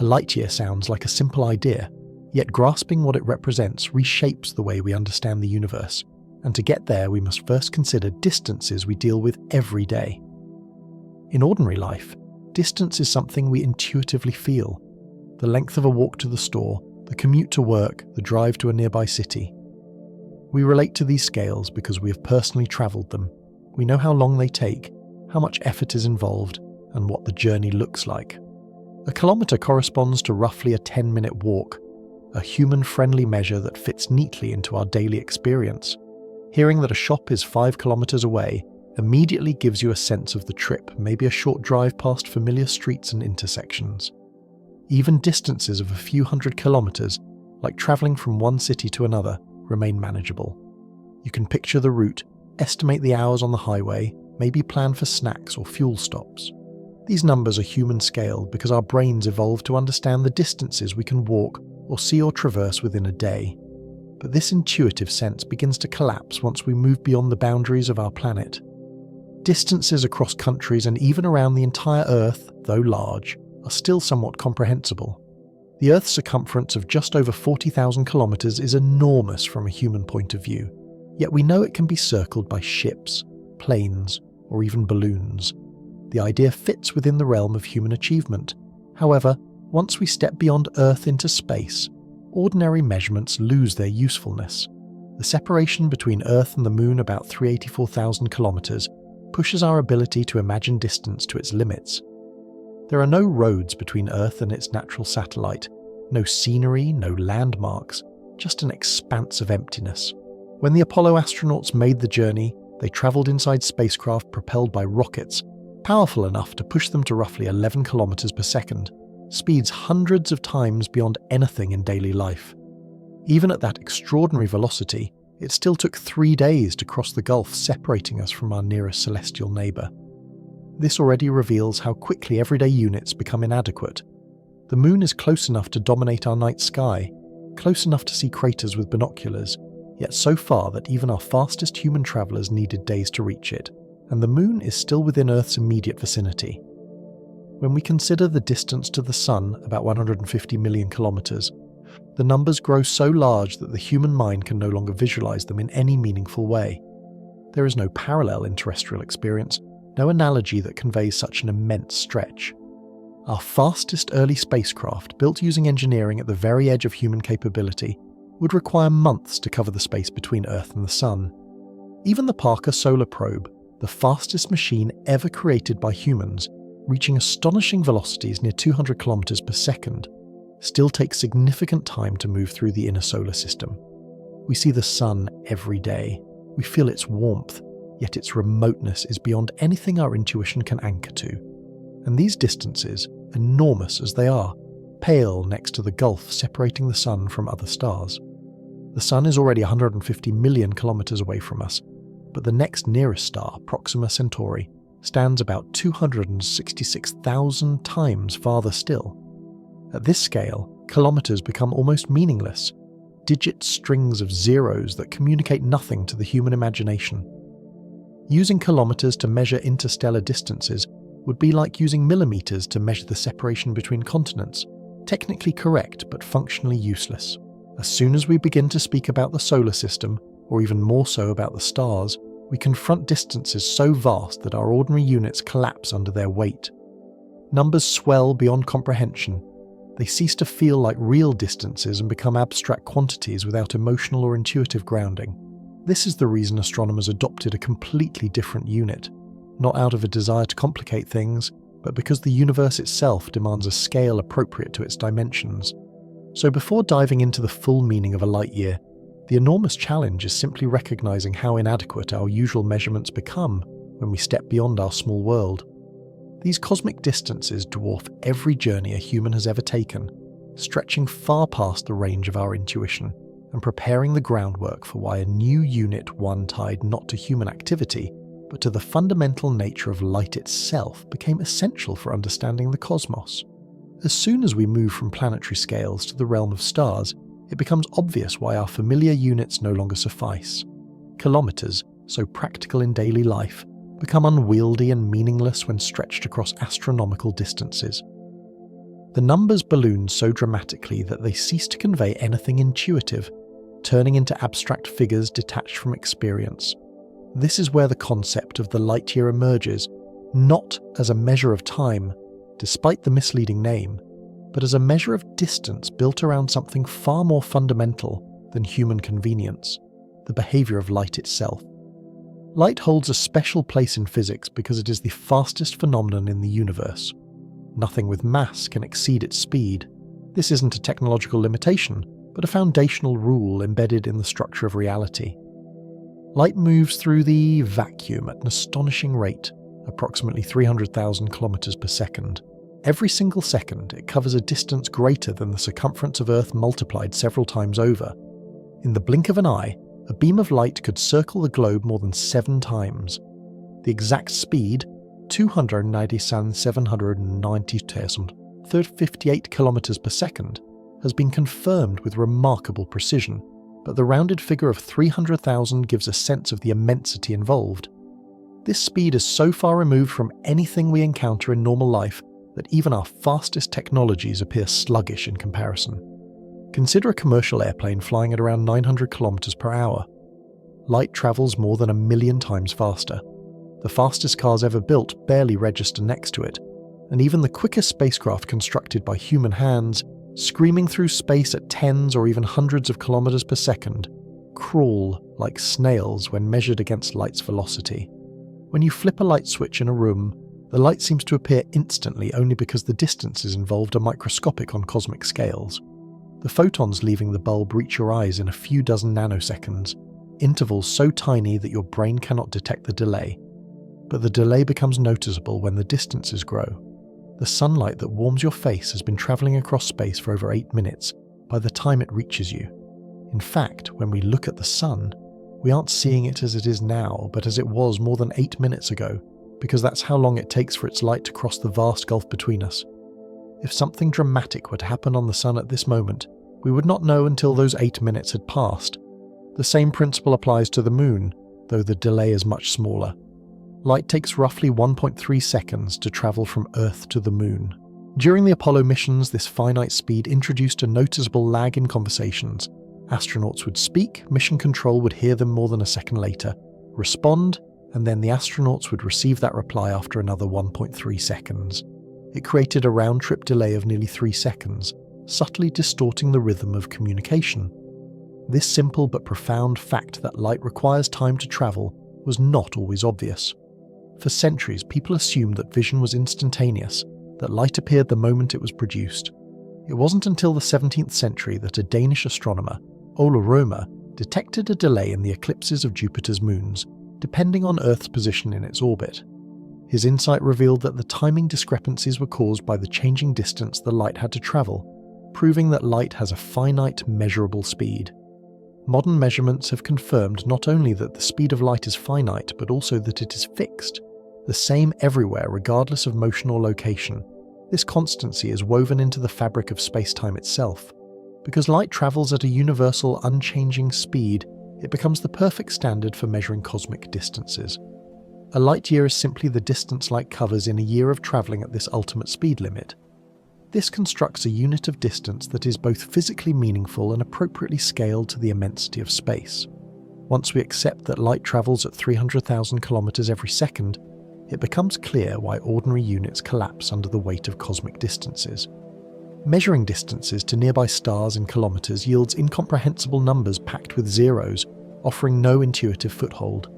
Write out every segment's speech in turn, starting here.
A light year sounds like a simple idea, yet grasping what it represents reshapes the way we understand the universe, and to get there we must first consider distances we deal with every day. In ordinary life, distance is something we intuitively feel. The length of a walk to the store, the commute to work, the drive to a nearby city. We relate to these scales because we have personally travelled them. We know how long they take, how much effort is involved, and what the journey looks like. A kilometre corresponds to roughly a 10-minute walk, a human-friendly measure that fits neatly into our daily experience. Hearing that a shop is 5 kilometres away immediately gives you a sense of the trip, maybe a short drive past familiar streets and intersections. Even distances of a few hundred kilometres, like travelling from one city to another, remain manageable. You can picture the route, estimate the hours on the highway, maybe plan for snacks or fuel stops. These numbers are human-scaled because our brains evolved to understand the distances we can walk or see or traverse within a day. But this intuitive sense begins to collapse once we move beyond the boundaries of our planet. Distances across countries and even around the entire Earth, though large, are still somewhat comprehensible. The Earth's circumference of just over 40,000 kilometres is enormous from a human point of view, yet we know it can be circled by ships, planes, or even balloons. The idea fits within the realm of human achievement. However, once we step beyond Earth into space, ordinary measurements lose their usefulness. The separation between Earth and the Moon, about 384,000 kilometres, pushes our ability to imagine distance to its limits. There are no roads between Earth and its natural satellite, no scenery, no landmarks, just an expanse of emptiness. When the Apollo astronauts made the journey, they travelled inside spacecraft propelled by rockets, powerful enough to push them to roughly 11 kilometers per second, speeds hundreds of times beyond anything in daily life. Even at that extraordinary velocity, it still took 3 days to cross the gulf separating us from our nearest celestial neighbour. This already reveals how quickly everyday units become inadequate. The Moon is close enough to dominate our night sky, close enough to see craters with binoculars, yet so far that even our fastest human travellers needed days to reach it, and the Moon is still within Earth's immediate vicinity. When we consider the distance to the Sun, about 150 million kilometres, the numbers grow so large that the human mind can no longer visualise them in any meaningful way. There is no parallel in terrestrial experience, no analogy that conveys such an immense stretch. Our fastest early spacecraft, built using engineering at the very edge of human capability, would require months to cover the space between Earth and the Sun. Even the Parker Solar Probe, the fastest machine ever created by humans, reaching astonishing velocities near 200 kilometers per second, still takes significant time to move through the inner solar system. We see the Sun every day. We feel its warmth, yet its remoteness is beyond anything our intuition can anchor to. And these distances, enormous as they are, pale next to the gulf separating the Sun from other stars. The Sun is already 150 million kilometers away from us, but the next nearest star, Proxima Centauri, stands about 266,000 times farther still. At this scale, kilometers become almost meaningless, digit strings of zeros that communicate nothing to the human imagination. Using kilometers to measure interstellar distances would be like using millimeters to measure the separation between continents, technically correct but functionally useless. As soon as we begin to speak about the solar system, or even more so about the stars, we confront distances so vast that our ordinary units collapse under their weight. Numbers swell beyond comprehension. They cease to feel like real distances and become abstract quantities without emotional or intuitive grounding. This is the reason astronomers adopted a completely different unit, not out of a desire to complicate things, but because the universe itself demands a scale appropriate to its dimensions. So before diving into the full meaning of a light year, the enormous challenge is simply recognizing how inadequate our usual measurements become when we step beyond our small world. These cosmic distances dwarf every journey a human has ever taken, stretching far past the range of our intuition and preparing the groundwork for why a new unit, one tied not to human activity, but to the fundamental nature of light itself, became essential for understanding the cosmos. As soon as we move from planetary scales to the realm of stars, it becomes obvious why our familiar units no longer suffice. Kilometers, so practical in daily life, become unwieldy and meaningless when stretched across astronomical distances. The numbers balloon so dramatically that they cease to convey anything intuitive, turning into abstract figures detached from experience. This is where the concept of the light year emerges, not as a measure of time, despite the misleading name, but as a measure of distance built around something far more fundamental than human convenience, the behavior of light itself. Light holds a special place in physics because it is the fastest phenomenon in the universe. Nothing with mass can exceed its speed. This isn't a technological limitation, but a foundational rule embedded in the structure of reality. Light moves through the vacuum at an astonishing rate, approximately 300,000 kilometers per second. Every single second, it covers a distance greater than the circumference of Earth multiplied several times over. In the blink of an eye, a beam of light could circle the globe more than 7 times. The exact speed, 290,790,358 kilometers per second, has been confirmed with remarkable precision, but the rounded figure of 300,000 gives a sense of the immensity involved. This speed is so far removed from anything we encounter in normal life that even our fastest technologies appear sluggish in comparison. Consider a commercial airplane flying at around 900 kilometers per hour. Light travels more than 1,000,000 times faster. The fastest cars ever built barely register next to it, and even the quickest spacecraft constructed by human hands, screaming through space at tens or even hundreds of kilometers per second, crawl like snails when measured against light's velocity. When you flip a light switch in a room, the light seems to appear instantly only because the distances involved are microscopic on cosmic scales. The photons leaving the bulb reach your eyes in a few dozen nanoseconds, intervals so tiny that your brain cannot detect the delay. But the delay becomes noticeable when the distances grow. The sunlight that warms your face has been traveling across space for over 8 minutes by the time it reaches you. In fact, when we look at the sun, we aren't seeing it as it is now, but as it was more than 8 minutes ago, because that's how long it takes for its light to cross the vast gulf between us. If something dramatic were to happen on the sun at this moment, we would not know until those 8 minutes had passed. The same principle applies to the moon, though the delay is much smaller. Light takes roughly 1.3 seconds to travel from Earth to the moon. During the Apollo missions, this finite speed introduced a noticeable lag in conversations. Astronauts would speak, mission control would hear them more than a second later, respond, and then the astronauts would receive that reply after another 1.3 seconds. It created a round-trip delay of nearly 3 seconds, subtly distorting the rhythm of communication. This simple but profound fact that light requires time to travel was not always obvious. For centuries, people assumed that vision was instantaneous, that light appeared the moment it was produced. It wasn't until the 17th century that a Danish astronomer, Ole Rømer, detected a delay in the eclipses of Jupiter's moons, depending on Earth's position in its orbit. His insight revealed that the timing discrepancies were caused by the changing distance the light had to travel, proving that light has a finite, measurable speed. Modern measurements have confirmed not only that the speed of light is finite, but also that it is fixed, the same everywhere regardless of motion or location. This constancy is woven into the fabric of space-time itself. Because light travels at a universal, unchanging speed, it becomes the perfect standard for measuring cosmic distances. A light year is simply the distance light covers in a year of travelling at this ultimate speed limit. This constructs a unit of distance that is both physically meaningful and appropriately scaled to the immensity of space. Once we accept that light travels at 300,000 kilometers every second, it becomes clear why ordinary units collapse under the weight of cosmic distances. Measuring distances to nearby stars in kilometers yields incomprehensible numbers packed with zeros, offering no intuitive foothold.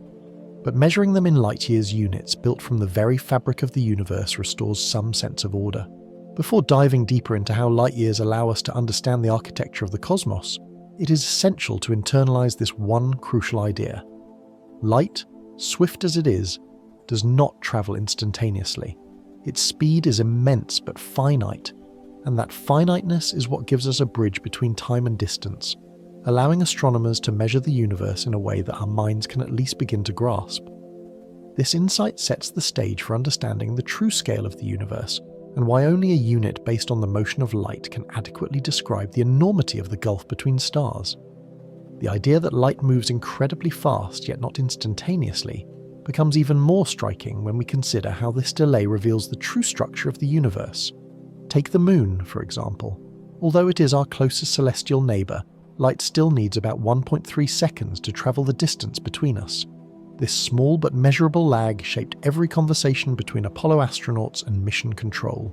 But measuring them in light-years units built from the very fabric of the universe restores some sense of order. Before diving deeper into how light-years allow us to understand the architecture of the cosmos, it is essential to internalize this one crucial idea. Light, swift as it is, does not travel instantaneously. Its speed is immense but finite, and that finiteness is what gives us a bridge between time and distance, allowing astronomers to measure the universe in a way that our minds can at least begin to grasp. This insight sets the stage for understanding the true scale of the universe, and why only a unit based on the motion of light can adequately describe the enormity of the gulf between stars. The idea that light moves incredibly fast yet not instantaneously becomes even more striking when we consider how this delay reveals the true structure of the universe. Take the Moon, for example. Although it is our closest celestial neighbour, light still needs about 1.3 seconds to travel the distance between us. This small but measurable lag shaped every conversation between Apollo astronauts and mission control.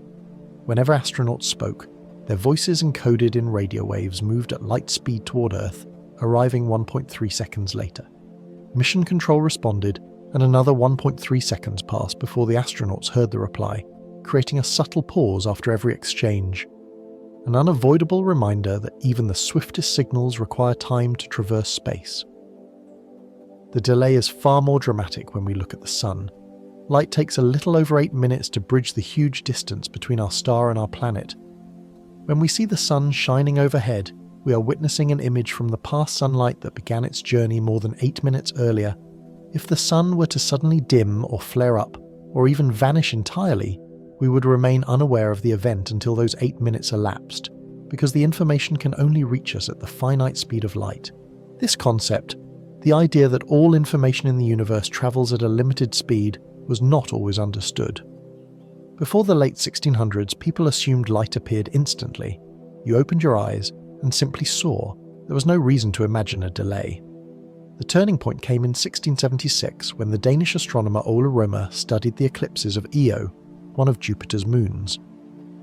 Whenever astronauts spoke, their voices encoded in radio waves moved at light speed toward Earth, arriving 1.3 seconds later. Mission control responded, and another 1.3 seconds passed before the astronauts heard the reply, creating a subtle pause after every exchange. An unavoidable reminder that even the swiftest signals require time to traverse space. The delay is far more dramatic when we look at the Sun. Light takes a little over 8 minutes to bridge the huge distance between our star and our planet. When we see the Sun shining overhead, we are witnessing an image from the past sunlight that began its journey more than 8 minutes earlier. If the Sun were to suddenly dim or flare up, or even vanish entirely, we would remain unaware of the event until those 8 minutes elapsed, because the information can only reach us at the finite speed of light. This concept, the idea that all information in the universe travels at a limited speed, was not always understood. Before the late 1600s, people assumed light appeared instantly. You opened your eyes and simply saw. There was no reason to imagine a delay. The turning point came in 1676 when the Danish astronomer Ole Rømer studied the eclipses of Io, one of Jupiter's moons.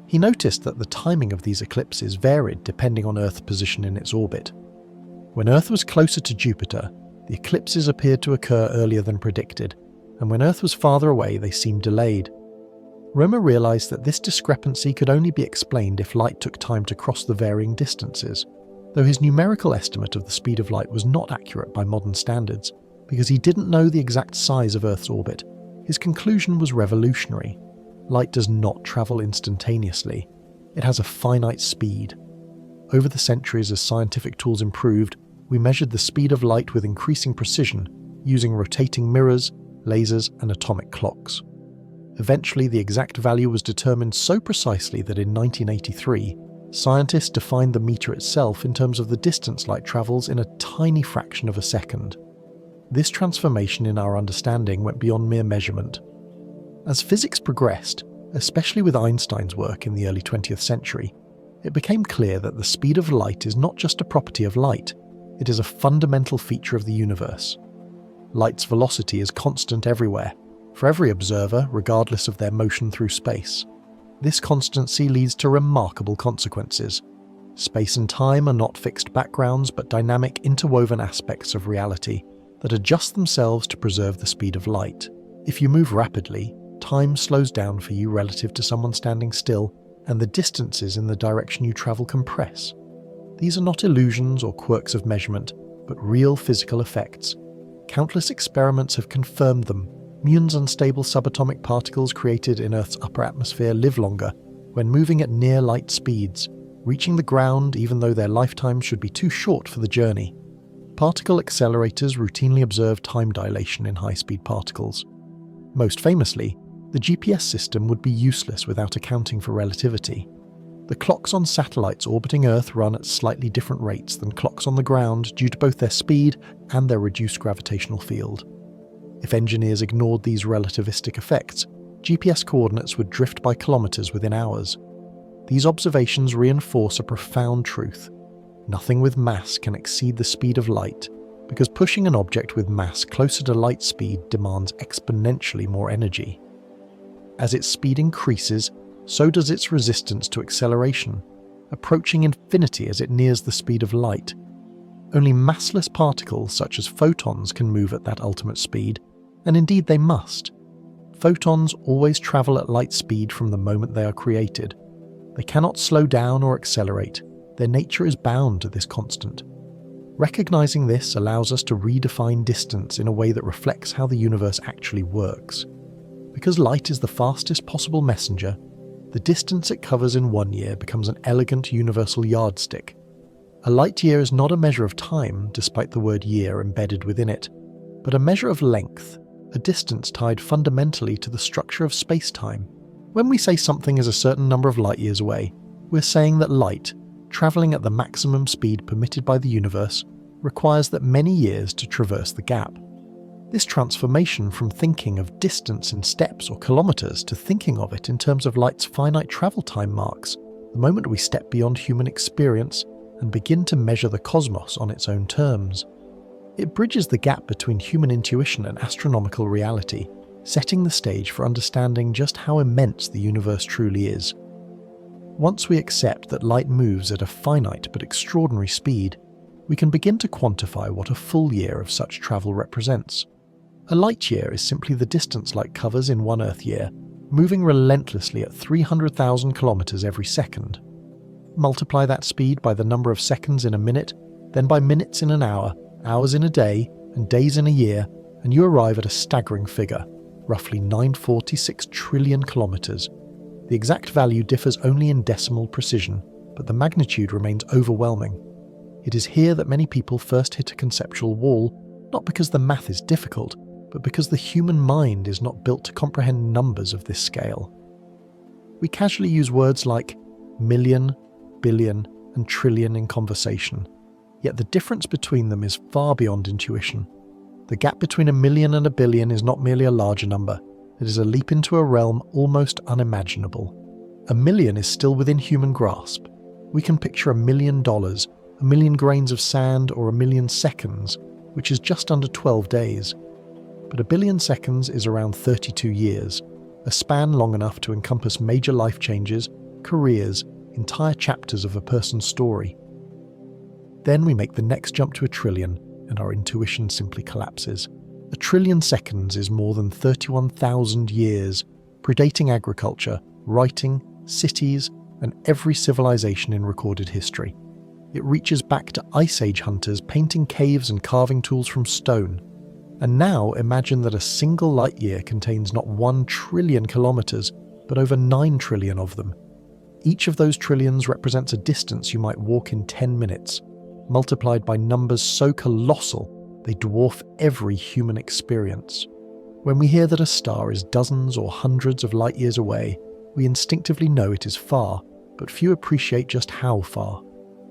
He noticed that the timing of these eclipses varied depending on Earth's position in its orbit. When Earth was closer to Jupiter, the eclipses appeared to occur earlier than predicted, and when Earth was farther away, they seemed delayed. Rømer realized that this discrepancy could only be explained if light took time to cross the varying distances. Though his numerical estimate of the speed of light was not accurate by modern standards, because he didn't know the exact size of Earth's orbit, his conclusion was revolutionary. Light does not travel instantaneously. It has a finite speed. Over the centuries, as scientific tools improved, we measured the speed of light with increasing precision, using rotating mirrors, lasers, and atomic clocks. Eventually, the exact value was determined so precisely that in 1983, scientists defined the meter itself in terms of the distance light travels in a tiny fraction of a second. This transformation in our understanding went beyond mere measurement. As physics progressed, especially with Einstein's work in the early 20th century, it became clear that the speed of light is not just a property of light, it is a fundamental feature of the universe. Light's velocity is constant everywhere, for every observer, regardless of their motion through space. This constancy leads to remarkable consequences. Space and time are not fixed backgrounds but dynamic interwoven aspects of reality that adjust themselves to preserve the speed of light. If you move rapidly, time slows down for you relative to someone standing still, and the distances in the direction you travel compress. These are not illusions or quirks of measurement, but real physical effects. Countless experiments have confirmed them. Muon's unstable subatomic particles created in Earth's upper atmosphere live longer when moving at near light speeds, reaching the ground even though their lifetime should be too short for the journey. Particle accelerators routinely observe time dilation in high-speed particles. Most famously, the GPS system would be useless without accounting for relativity. The clocks on satellites orbiting Earth run at slightly different rates than clocks on the ground due to both their speed and their reduced gravitational field. If engineers ignored these relativistic effects, GPS coordinates would drift by kilometers within hours. These observations reinforce a profound truth. Nothing with mass can exceed the speed of light, because pushing an object with mass closer to light speed demands exponentially more energy. As its speed increases, so does its resistance to acceleration, approaching infinity as it nears the speed of light. Only massless particles such as photons can move at that ultimate speed, and indeed they must. Photons always travel at light speed from the moment they are created. They cannot slow down or accelerate. Their nature is bound to this constant. Recognizing this allows us to redefine distance in a way that reflects how the universe actually works. Because light is the fastest possible messenger, the distance it covers in 1 year becomes an elegant universal yardstick. A light year is not a measure of time, despite the word year embedded within it, but a measure of length, a distance tied fundamentally to the structure of space-time. When we say something is a certain number of light years away, we're saying that light, travelling at the maximum speed permitted by the universe, requires that many years to traverse the gap. This transformation from thinking of distance in steps or kilometers to thinking of it in terms of light's finite travel time marks the moment we step beyond human experience and begin to measure the cosmos on its own terms. It bridges the gap between human intuition and astronomical reality, setting the stage for understanding just how immense the universe truly is. Once we accept that light moves at a finite but extraordinary speed, we can begin to quantify what a full year of such travel represents. A light year is simply the distance light covers in one Earth year, moving relentlessly at 300,000 kilometers every second. Multiply that speed by the number of seconds in a minute, then by minutes in an hour, hours in a day, and days in a year, and you arrive at a staggering figure, roughly 946 trillion kilometers. The exact value differs only in decimal precision, but the magnitude remains overwhelming. It is here that many people first hit a conceptual wall, not because the math is difficult, but because the human mind is not built to comprehend numbers of this scale. We casually use words like million, billion, and trillion in conversation, yet the difference between them is far beyond intuition. The gap between a million and a billion is not merely a larger number, it is a leap into a realm almost unimaginable. A million is still within human grasp. We can picture $1 million, a million grains of sand, or a million seconds, which is just under 12 days. But a billion seconds is around 32 years, a span long enough to encompass major life changes, careers, entire chapters of a person's story. Then we make the next jump to a trillion, and our intuition simply collapses. A trillion seconds is more than 31,000 years, predating agriculture, writing, cities, and every civilization in recorded history. It reaches back to Ice Age hunters painting caves and carving tools from stone. And now imagine that a single light year contains not 1 trillion kilometers, but over 9 trillion of them. Each of those trillions represents a distance you might walk in 10 minutes, multiplied by numbers so colossal they dwarf every human experience. When we hear that a star is dozens or hundreds of light years away, we instinctively know it is far, but few appreciate just how far.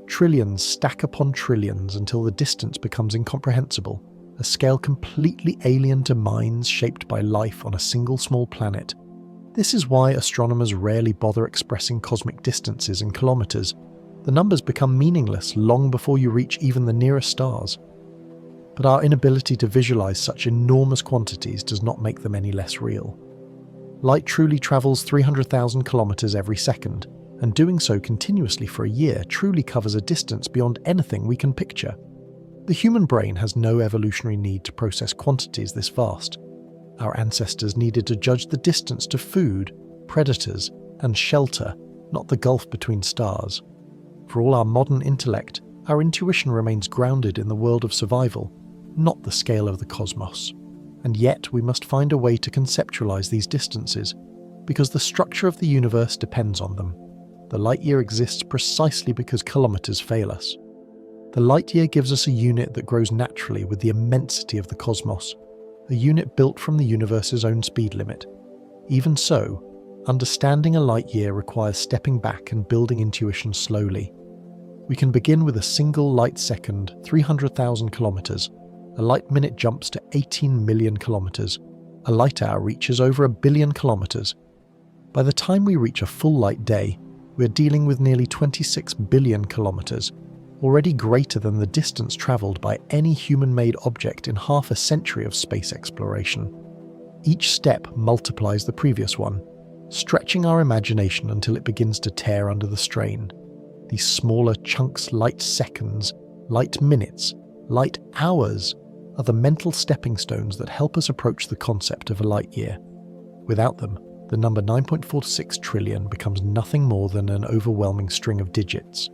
Trillions stack upon trillions until the distance becomes incomprehensible, a scale completely alien to minds shaped by life on a single small planet. This is why astronomers rarely bother expressing cosmic distances in kilometers. The numbers become meaningless long before you reach even the nearest stars. But our inability to visualize such enormous quantities does not make them any less real. Light truly travels 300,000 kilometers every second, and doing so continuously for a year truly covers a distance beyond anything we can picture. The human brain has no evolutionary need to process quantities this vast. Our ancestors needed to judge the distance to food, predators, and shelter, not the gulf between stars. For all our modern intellect, our intuition remains grounded in the world of survival, not the scale of the cosmos. And yet we must find a way to conceptualize these distances, because the structure of the universe depends on them. The light year exists precisely because kilometers fail us. The light year gives us a unit that grows naturally with the immensity of the cosmos, a unit built from the universe's own speed limit. Even so, understanding a light year requires stepping back and building intuition slowly. We can begin with a single light second, 300,000 kilometers. A light minute jumps to 18 million kilometers. A light hour reaches over 1 billion kilometers. By the time we reach a full light day, we're dealing with nearly 26 billion kilometers, already greater than the distance traveled by any human-made object in half a century of space exploration. Each step multiplies the previous one, stretching our imagination until it begins to tear under the strain. These smaller chunks, light seconds, light minutes, light hours, are the mental stepping stones that help us approach the concept of a light year. Without them, the number 9.46 trillion becomes nothing more than an overwhelming string of digits.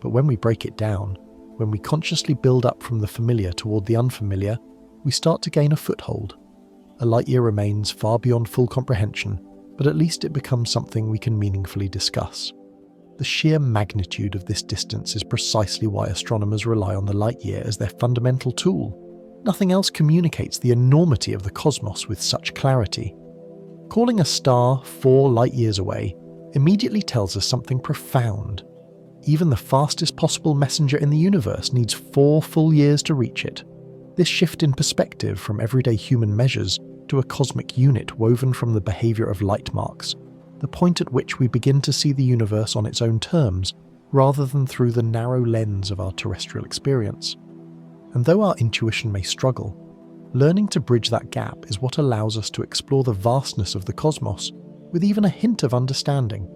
But when we break it down, when we consciously build up from the familiar toward the unfamiliar, we start to gain a foothold. A light year remains far beyond full comprehension, but at least it becomes something we can meaningfully discuss. The sheer magnitude of this distance is precisely why astronomers rely on the light year as their fundamental tool. Nothing else communicates the enormity of the cosmos with such clarity. Calling a star 4 light years away immediately tells us something profound. Even the fastest possible messenger in the universe needs 4 full years to reach it. This shift in perspective from everyday human measures to a cosmic unit woven from the behavior of light marks, the point at which we begin to see the universe on its own terms, rather than through the narrow lens of our terrestrial experience. And though our intuition may struggle, learning to bridge that gap is what allows us to explore the vastness of the cosmos with even a hint of understanding.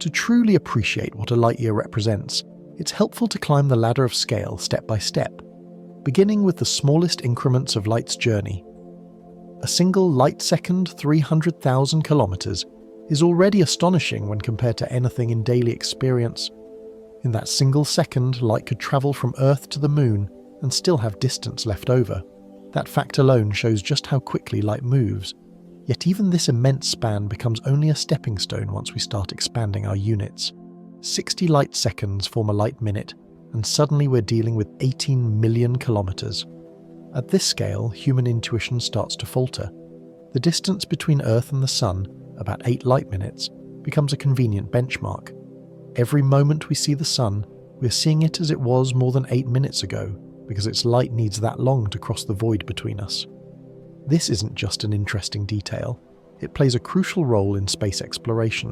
To truly appreciate what a light year represents, it's helpful to climb the ladder of scale step by step, beginning with the smallest increments of light's journey. A single light second, 300,000 kilometers, is already astonishing when compared to anything in daily experience. In that single second, light could travel from Earth to the Moon and still have distance left over. That fact alone shows just how quickly light moves. Yet even this immense span becomes only a stepping stone once we start expanding our units. 60 light seconds form a light minute, and suddenly we're dealing with 18 million kilometers. At this scale, human intuition starts to falter. The distance between Earth and the Sun, about 8 light minutes, becomes a convenient benchmark. Every moment we see the Sun, we're seeing it as it was more than 8 minutes ago, because its light needs that long to cross the void between us. This isn't just an interesting detail, it plays a crucial role in space exploration.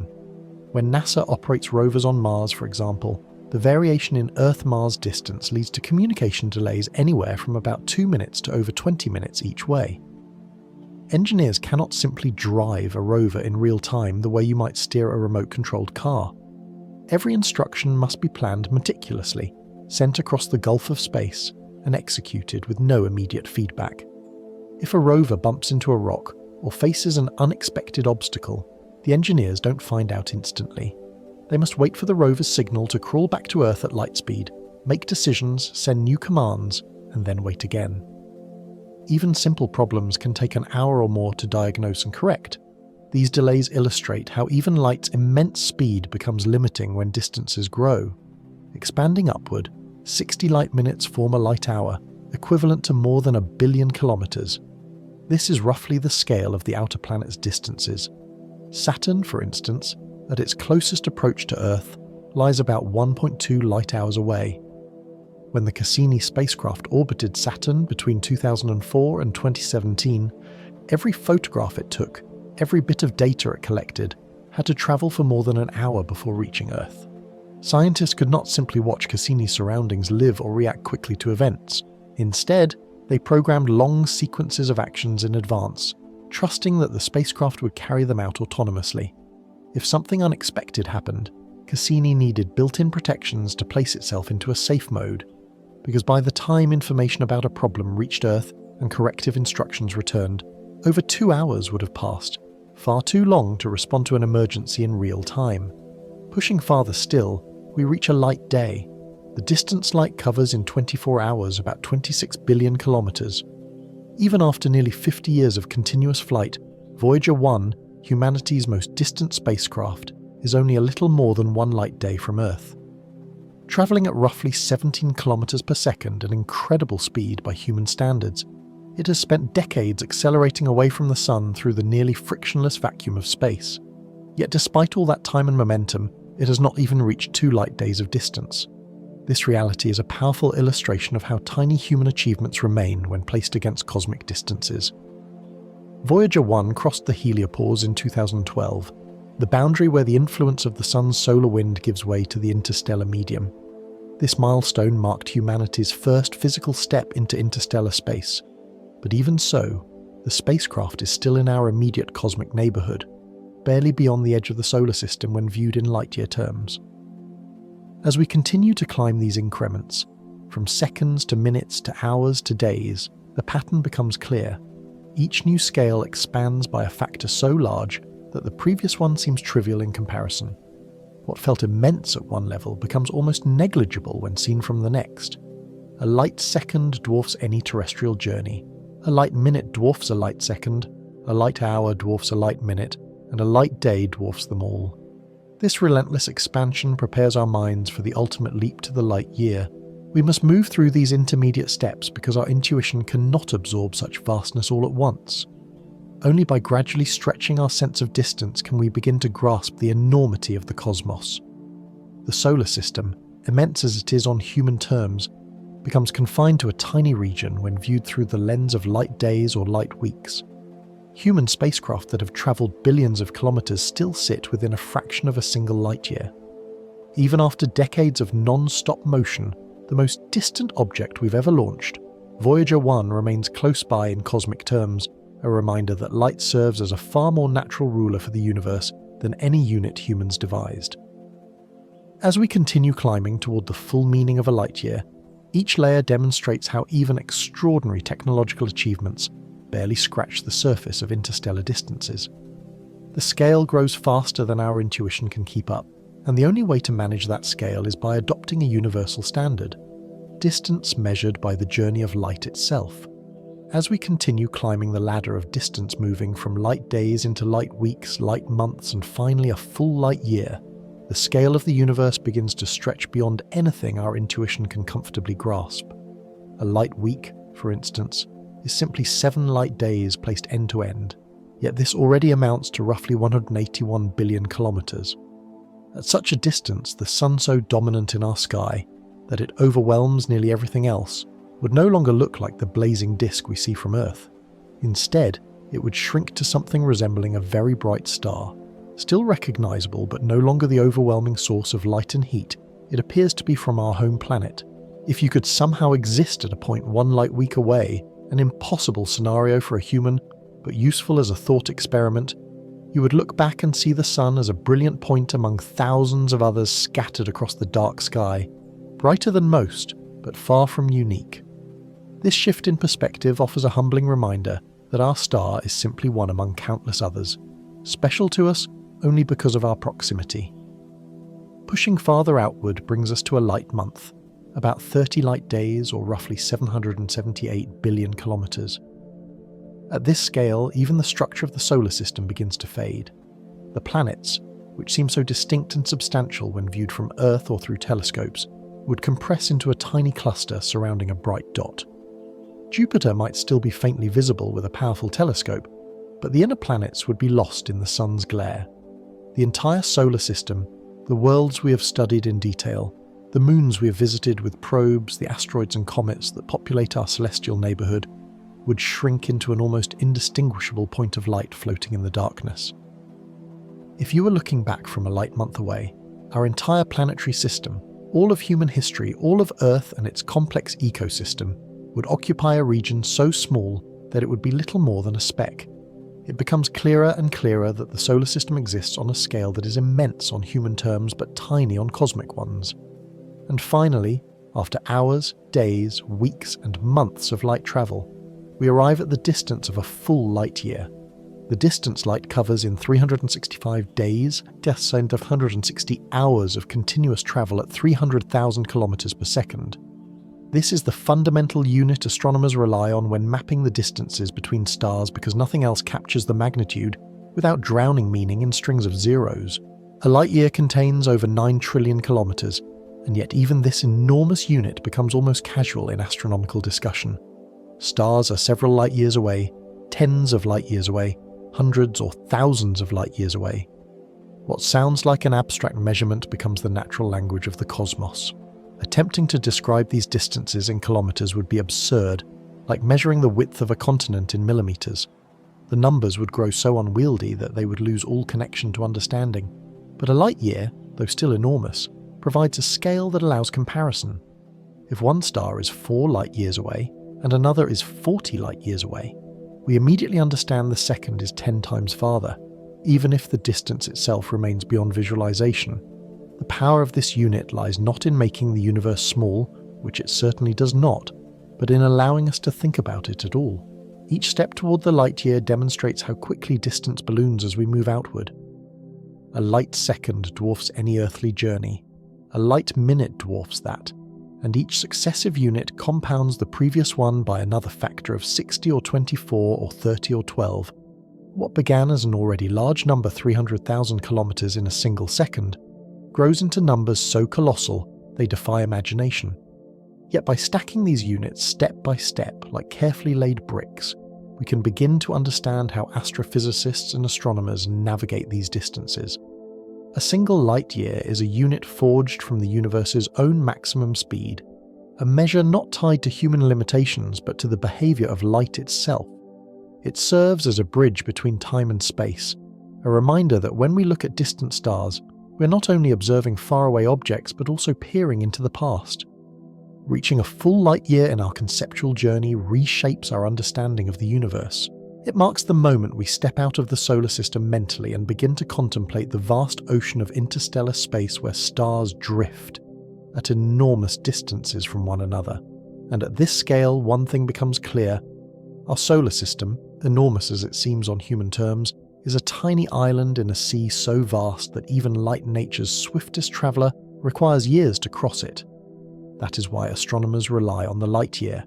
When NASA operates rovers on Mars, for example, the variation in Earth-Mars distance leads to communication delays anywhere from about 2 minutes to over 20 minutes each way. Engineers cannot simply drive a rover in real time the way you might steer a remote-controlled car. Every instruction must be planned meticulously, sent across the gulf of space, and executed with no immediate feedback. If a rover bumps into a rock or faces an unexpected obstacle, the engineers don't find out instantly. They must wait for the rover's signal to crawl back to Earth at light speed, make decisions, send new commands, and then wait again. Even simple problems can take an hour or more to diagnose and correct. These delays illustrate how even light's immense speed becomes limiting when distances grow. Expanding upward, 60 light minutes form a light hour, equivalent to more than 1 billion kilometers. This is roughly the scale of the outer planet's distances. Saturn, for instance, at its closest approach to Earth, lies about 1.2 light hours away. When the Cassini spacecraft orbited Saturn between 2004 and 2017, every photograph it took, every bit of data it collected, had to travel for more than an hour before reaching Earth. Scientists could not simply watch Cassini's surroundings live or react quickly to events. Instead, they programmed long sequences of actions in advance, trusting that the spacecraft would carry them out autonomously. If something unexpected happened, Cassini needed built-in protections to place itself into a safe mode, because by the time information about a problem reached Earth and corrective instructions returned, over 2 hours would have passed, far too long to respond to an emergency in real time. Pushing farther still, we reach a light day. The distance light covers in 24 hours about 26 billion kilometers. Even after nearly 50 years of continuous flight, Voyager 1, humanity's most distant spacecraft, is only a little more than 1 light day from Earth. Travelling at roughly 17 kilometers per second, an incredible speed by human standards, it has spent decades accelerating away from the Sun through the nearly frictionless vacuum of space. Yet despite all that time and momentum, it has not even reached 2 light days of distance. This reality is a powerful illustration of how tiny human achievements remain when placed against cosmic distances. Voyager 1 crossed the heliopause in 2012, the boundary where the influence of the Sun's solar wind gives way to the interstellar medium. This milestone marked humanity's first physical step into interstellar space. But even so, the spacecraft is still in our immediate cosmic neighbourhood, barely beyond the edge of the solar system when viewed in light-year terms. As we continue to climb these increments, from seconds to minutes to hours to days, the pattern becomes clear. Each new scale expands by a factor so large that the previous one seems trivial in comparison. What felt immense at one level becomes almost negligible when seen from the next. A light second dwarfs any terrestrial journey. A light minute dwarfs a light second, a light hour dwarfs a light minute, and a light day dwarfs them all. This relentless expansion prepares our minds for the ultimate leap to the light year. We must move through these intermediate steps because our intuition cannot absorb such vastness all at once. Only by gradually stretching our sense of distance can we begin to grasp the enormity of the cosmos. The solar system, immense as it is on human terms, becomes confined to a tiny region when viewed through the lens of light days or light weeks. Human spacecraft that have travelled billions of kilometres still sit within a fraction of a single light year. Even after decades of non-stop motion, the most distant object we've ever launched, Voyager 1 remains close by in cosmic terms, a reminder that light serves as a far more natural ruler for the universe than any unit humans devised. As we continue climbing toward the full meaning of a light year, each layer demonstrates how even extraordinary technological achievements barely scratch the surface of interstellar distances. The scale grows faster than our intuition can keep up, and the only way to manage that scale is by adopting a universal standard: distance measured by the journey of light itself. As we continue climbing the ladder of distance, moving from light days into light weeks, light months, and finally a full light year, the scale of the universe begins to stretch beyond anything our intuition can comfortably grasp. A light week, for instance, is simply 7 light days placed end to end, yet this already amounts to roughly 181 billion kilometres. At such a distance, the sun so dominant in our sky that it overwhelms nearly everything else would no longer look like the blazing disk we see from Earth. Instead, it would shrink to something resembling a very bright star. Still recognisable but no longer the overwhelming source of light and heat it appears to be from our home planet. If you could somehow exist at a point 1 light week away, an impossible scenario for a human, but useful as a thought experiment, you would look back and see the sun as a brilliant point among thousands of others scattered across the dark sky, brighter than most, but far from unique. This shift in perspective offers a humbling reminder that our star is simply one among countless others, special to us only because of our proximity. Pushing farther outward brings us to a light month, about 30 light days or roughly 778 billion kilometres. At this scale, even the structure of the solar system begins to fade. The planets, which seem so distinct and substantial when viewed from Earth or through telescopes, would compress into a tiny cluster surrounding a bright dot. Jupiter might still be faintly visible with a powerful telescope, but the inner planets would be lost in the sun's glare. The entire solar system, the worlds we have studied in detail, the moons we have visited with probes, the asteroids and comets that populate our celestial neighbourhood, would shrink into an almost indistinguishable point of light floating in the darkness. If you were looking back from a light month away, our entire planetary system, all of human history, all of Earth and its complex ecosystem, would occupy a region so small that it would be little more than a speck. It becomes clearer and clearer that the solar system exists on a scale that is immense on human terms but tiny on cosmic ones. And finally, after hours, days, weeks and months of light travel, we arrive at the distance of a full light year. The distance light covers in 365 days, deaths and 160 hours of continuous travel at 300,000 kilometers per second. This is the fundamental unit astronomers rely on when mapping the distances between stars because nothing else captures the magnitude without drowning meaning in strings of zeros. A light year contains over 9 trillion kilometers, and yet even this enormous unit becomes almost casual in astronomical discussion. Stars are several light years away, tens of light years away, hundreds or thousands of light years away. What sounds like an abstract measurement becomes the natural language of the cosmos. Attempting to describe these distances in kilometers would be absurd, like measuring the width of a continent in millimeters. The numbers would grow so unwieldy that they would lose all connection to understanding. But a light year, though still enormous, provides a scale that allows comparison. If one star is 4 light years away and another is 40 light years away, we immediately understand the second is 10 times farther, even if the distance itself remains beyond visualization. The power of this unit lies not in making the universe small, which it certainly does not, but in allowing us to think about it at all. Each step toward the light year demonstrates how quickly distance balloons as we move outward. A light second dwarfs any earthly journey. A light minute dwarfs that, and each successive unit compounds the previous one by another factor of 60 or 24 or 30 or 12. What began as an already large number 300,000 kilometers in a single second grows into numbers so colossal they defy imagination. Yet by stacking these units step by step like carefully laid bricks, we can begin to understand how astrophysicists and astronomers navigate these distances. A single light year is a unit forged from the universe's own maximum speed, a measure not tied to human limitations but to the behaviour of light itself. It serves as a bridge between time and space, a reminder that when we look at distant stars, we're not only observing faraway objects but also peering into the past. Reaching a full light year in our conceptual journey reshapes our understanding of the universe. It marks the moment we step out of the solar system mentally and begin to contemplate the vast ocean of interstellar space where stars drift at enormous distances from one another. And at this scale, one thing becomes clear. Our solar system, enormous as it seems on human terms, is a tiny island in a sea so vast that even light nature's swiftest traveller requires years to cross it. That is why astronomers rely on the light year,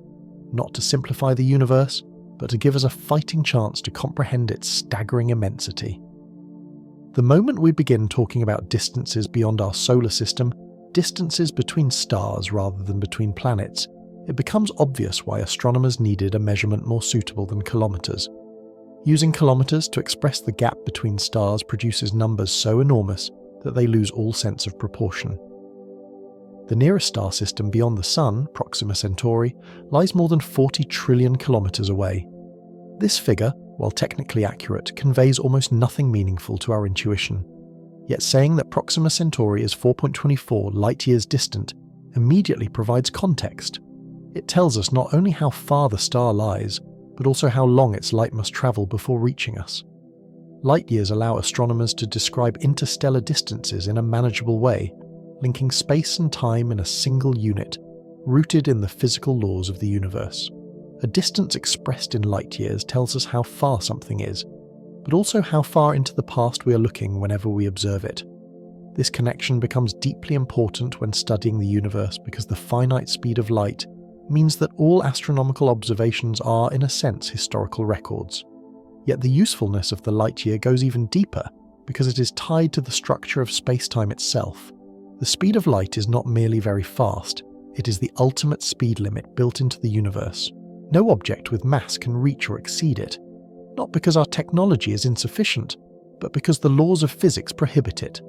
not to simplify the universe, but to give us a fighting chance to comprehend its staggering immensity. The moment we begin talking about distances beyond our solar system, distances between stars rather than between planets, it becomes obvious why astronomers needed a measurement more suitable than kilometres. Using kilometres to express the gap between stars produces numbers so enormous that they lose all sense of proportion. The nearest star system beyond the Sun, Proxima Centauri, lies more than 40 trillion kilometres away. This figure, while technically accurate, conveys almost nothing meaningful to our intuition. Yet saying that Proxima Centauri is 4.24 light-years distant immediately provides context. It tells us not only how far the star lies, but also how long its light must travel before reaching us. Light-years allow astronomers to describe interstellar distances in a manageable way, linking space and time in a single unit, rooted in the physical laws of the universe. A distance expressed in light-years tells us how far something is, but also how far into the past we are looking whenever we observe it. This connection becomes deeply important when studying the universe because the finite speed of light means that all astronomical observations are, in a sense, historical records. Yet the usefulness of the light year goes even deeper because it is tied to the structure of space-time itself. The speed of light is not merely very fast, it is the ultimate speed limit built into the universe. No object with mass can reach or exceed it, not because our technology is insufficient, but because the laws of physics prohibit it.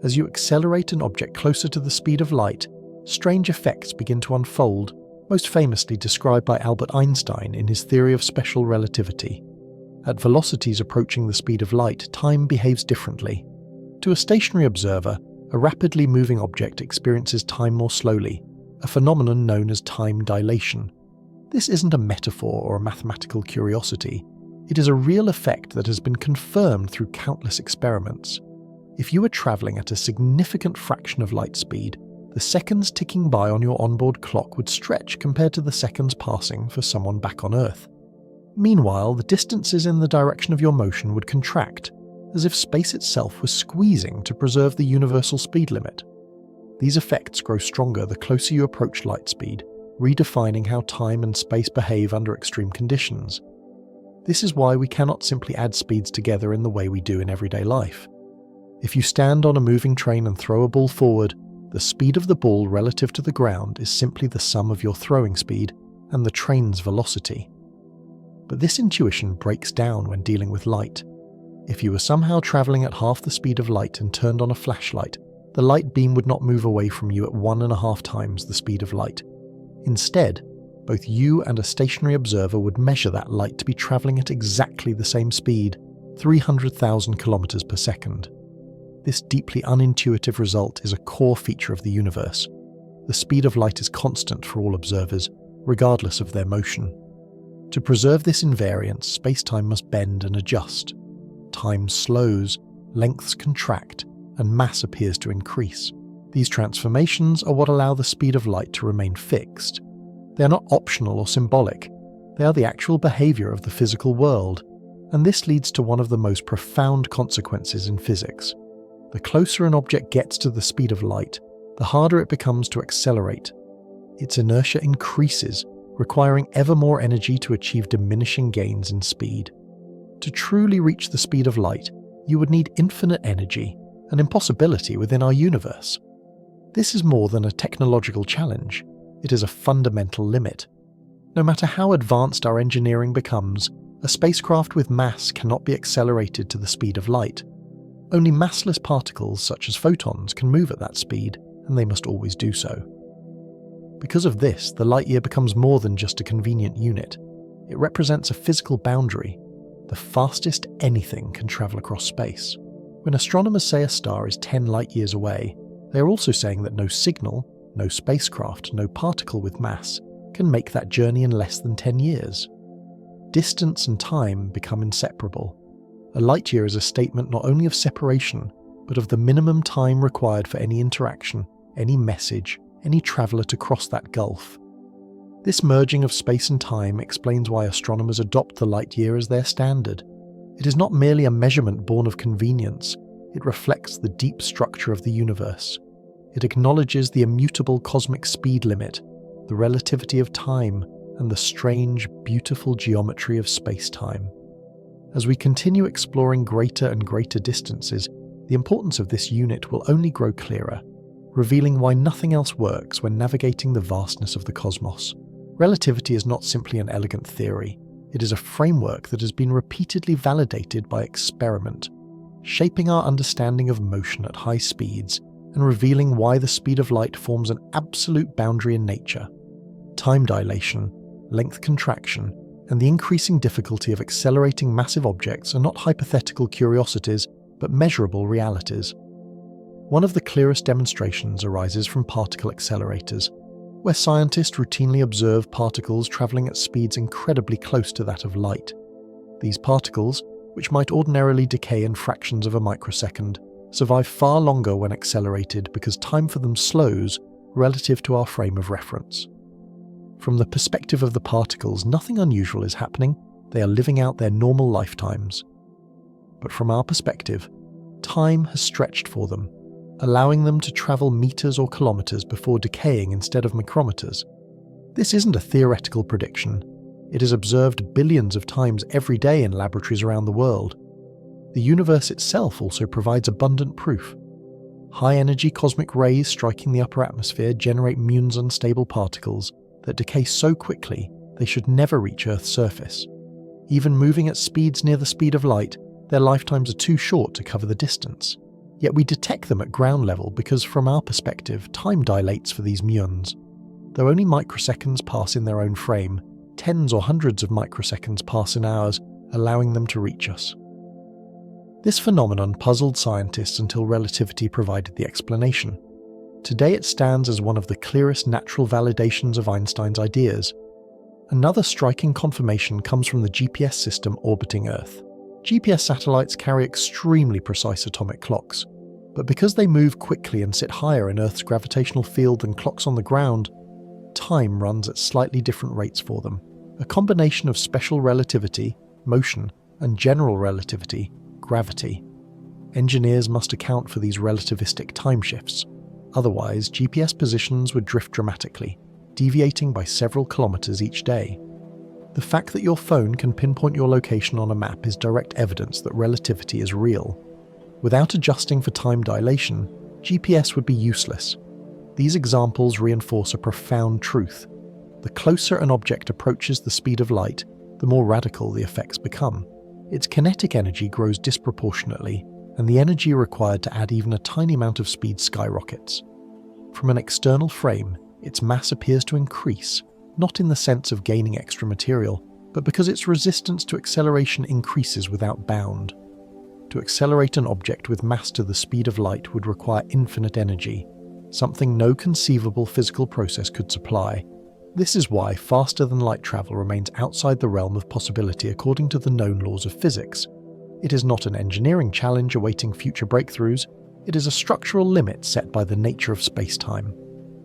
As you accelerate an object closer to the speed of light, strange effects begin to unfold, most famously described by Albert Einstein in his theory of special relativity. At velocities approaching the speed of light, time behaves differently. To a stationary observer, a rapidly moving object experiences time more slowly, a phenomenon known as time dilation. This isn't a metaphor or a mathematical curiosity. It is a real effect that has been confirmed through countless experiments. If you were travelling at a significant fraction of light speed, the seconds ticking by on your onboard clock would stretch compared to the seconds passing for someone back on Earth. Meanwhile, the distances in the direction of your motion would contract, as if space itself was squeezing to preserve the universal speed limit. These effects grow stronger the closer you approach light speed, redefining how time and space behave under extreme conditions. This is why we cannot simply add speeds together in the way we do in everyday life. If you stand on a moving train and throw a ball forward, the speed of the ball relative to the ground is simply the sum of your throwing speed and the train's velocity. But this intuition breaks down when dealing with light. If you were somehow travelling at half the speed of light and turned on a flashlight, the light beam would not move away from you at 1.5 times the speed of light. Instead, both you and a stationary observer would measure that light to be travelling at exactly the same speed, 300,000 kilometers per second. This deeply unintuitive result is a core feature of the universe. The speed of light is constant for all observers, regardless of their motion. To preserve this invariance, space-time must bend and adjust. Time slows, lengths contract, and mass appears to increase. These transformations are what allow the speed of light to remain fixed. They are not optional or symbolic. They are the actual behaviour of the physical world, and this leads to one of the most profound consequences in physics. The closer an object gets to the speed of light, the harder it becomes to accelerate. Its inertia increases, requiring ever more energy to achieve diminishing gains in speed. To truly reach the speed of light, you would need infinite energy, an impossibility within our universe. This is more than a technological challenge, it is a fundamental limit. No matter how advanced our engineering becomes, a spacecraft with mass cannot be accelerated to the speed of light. Only massless particles such as photons can move at that speed, and they must always do so. Because of this, the light year becomes more than just a convenient unit. It represents a physical boundary, the fastest anything can travel across space. When astronomers say a star is 10 light years away, they are also saying that no signal, no spacecraft, no particle with mass can make that journey in less than 10 years. Distance and time become inseparable. A light year is a statement not only of separation, but of the minimum time required for any interaction, any message, any traveller to cross that gulf. This merging of space and time explains why astronomers adopt the light year as their standard. It is not merely a measurement born of convenience, it reflects the deep structure of the universe. It acknowledges the immutable cosmic speed limit, the relativity of time, and the strange, beautiful geometry of space-time. As we continue exploring greater and greater distances, the importance of this unit will only grow clearer, revealing why nothing else works when navigating the vastness of the cosmos. Relativity is not simply an elegant theory, it is a framework that has been repeatedly validated by experiment, shaping our understanding of motion at high speeds and revealing why the speed of light forms an absolute boundary in nature. Time dilation, length contraction, and the increasing difficulty of accelerating massive objects are not hypothetical curiosities, but measurable realities. One of the clearest demonstrations arises from particle accelerators, where scientists routinely observe particles travelling at speeds incredibly close to that of light. These particles, which might ordinarily decay in fractions of a microsecond, survive far longer when accelerated because time for them slows relative to our frame of reference. From the perspective of the particles, nothing unusual is happening, they are living out their normal lifetimes. But from our perspective, time has stretched for them, allowing them to travel meters or kilometers before decaying instead of micrometers. This isn't a theoretical prediction. It is observed billions of times every day in laboratories around the world. The universe itself also provides abundant proof. High-energy cosmic rays striking the upper atmosphere generate muons unstable particles that decay so quickly they should never reach Earth's surface. Even moving at speeds near the speed of light, their lifetimes are too short to cover the distance. Yet we detect them at ground level because, from our perspective, time dilates for these muons. Though only microseconds pass in their own frame, tens or hundreds of microseconds pass in ours, allowing them to reach us. This phenomenon puzzled scientists until relativity provided the explanation. Today it stands as one of the clearest natural validations of Einstein's ideas. Another striking confirmation comes from the GPS system orbiting Earth. GPS satellites carry extremely precise atomic clocks, but because they move quickly and sit higher in Earth's gravitational field than clocks on the ground, time runs at slightly different rates for them. A combination of special relativity, motion, and general relativity, gravity. Engineers must account for these relativistic time shifts. Otherwise, GPS positions would drift dramatically, deviating by several kilometers each day. The fact that your phone can pinpoint your location on a map is direct evidence that relativity is real. Without adjusting for time dilation, GPS would be useless. These examples reinforce a profound truth. The closer an object approaches the speed of light, the more radical the effects become. Its kinetic energy grows disproportionately, and the energy required to add even a tiny amount of speed skyrockets. From an external frame, its mass appears to increase, not in the sense of gaining extra material, but because its resistance to acceleration increases without bound. To accelerate an object with mass to the speed of light would require infinite energy, something no conceivable physical process could supply. This is why faster-than-light travel remains outside the realm of possibility according to the known laws of physics. It is not an engineering challenge awaiting future breakthroughs, it is a structural limit set by the nature of space-time.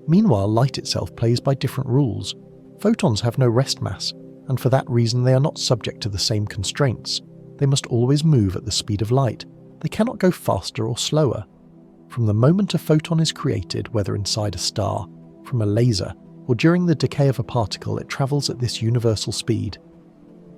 Meanwhile, light itself plays by different rules. Photons have no rest mass, and for that reason they are not subject to the same constraints. They must always move at the speed of light. They cannot go faster or slower. From the moment a photon is created, whether inside a star, from a laser, or during the decay of a particle, it travels at this universal speed.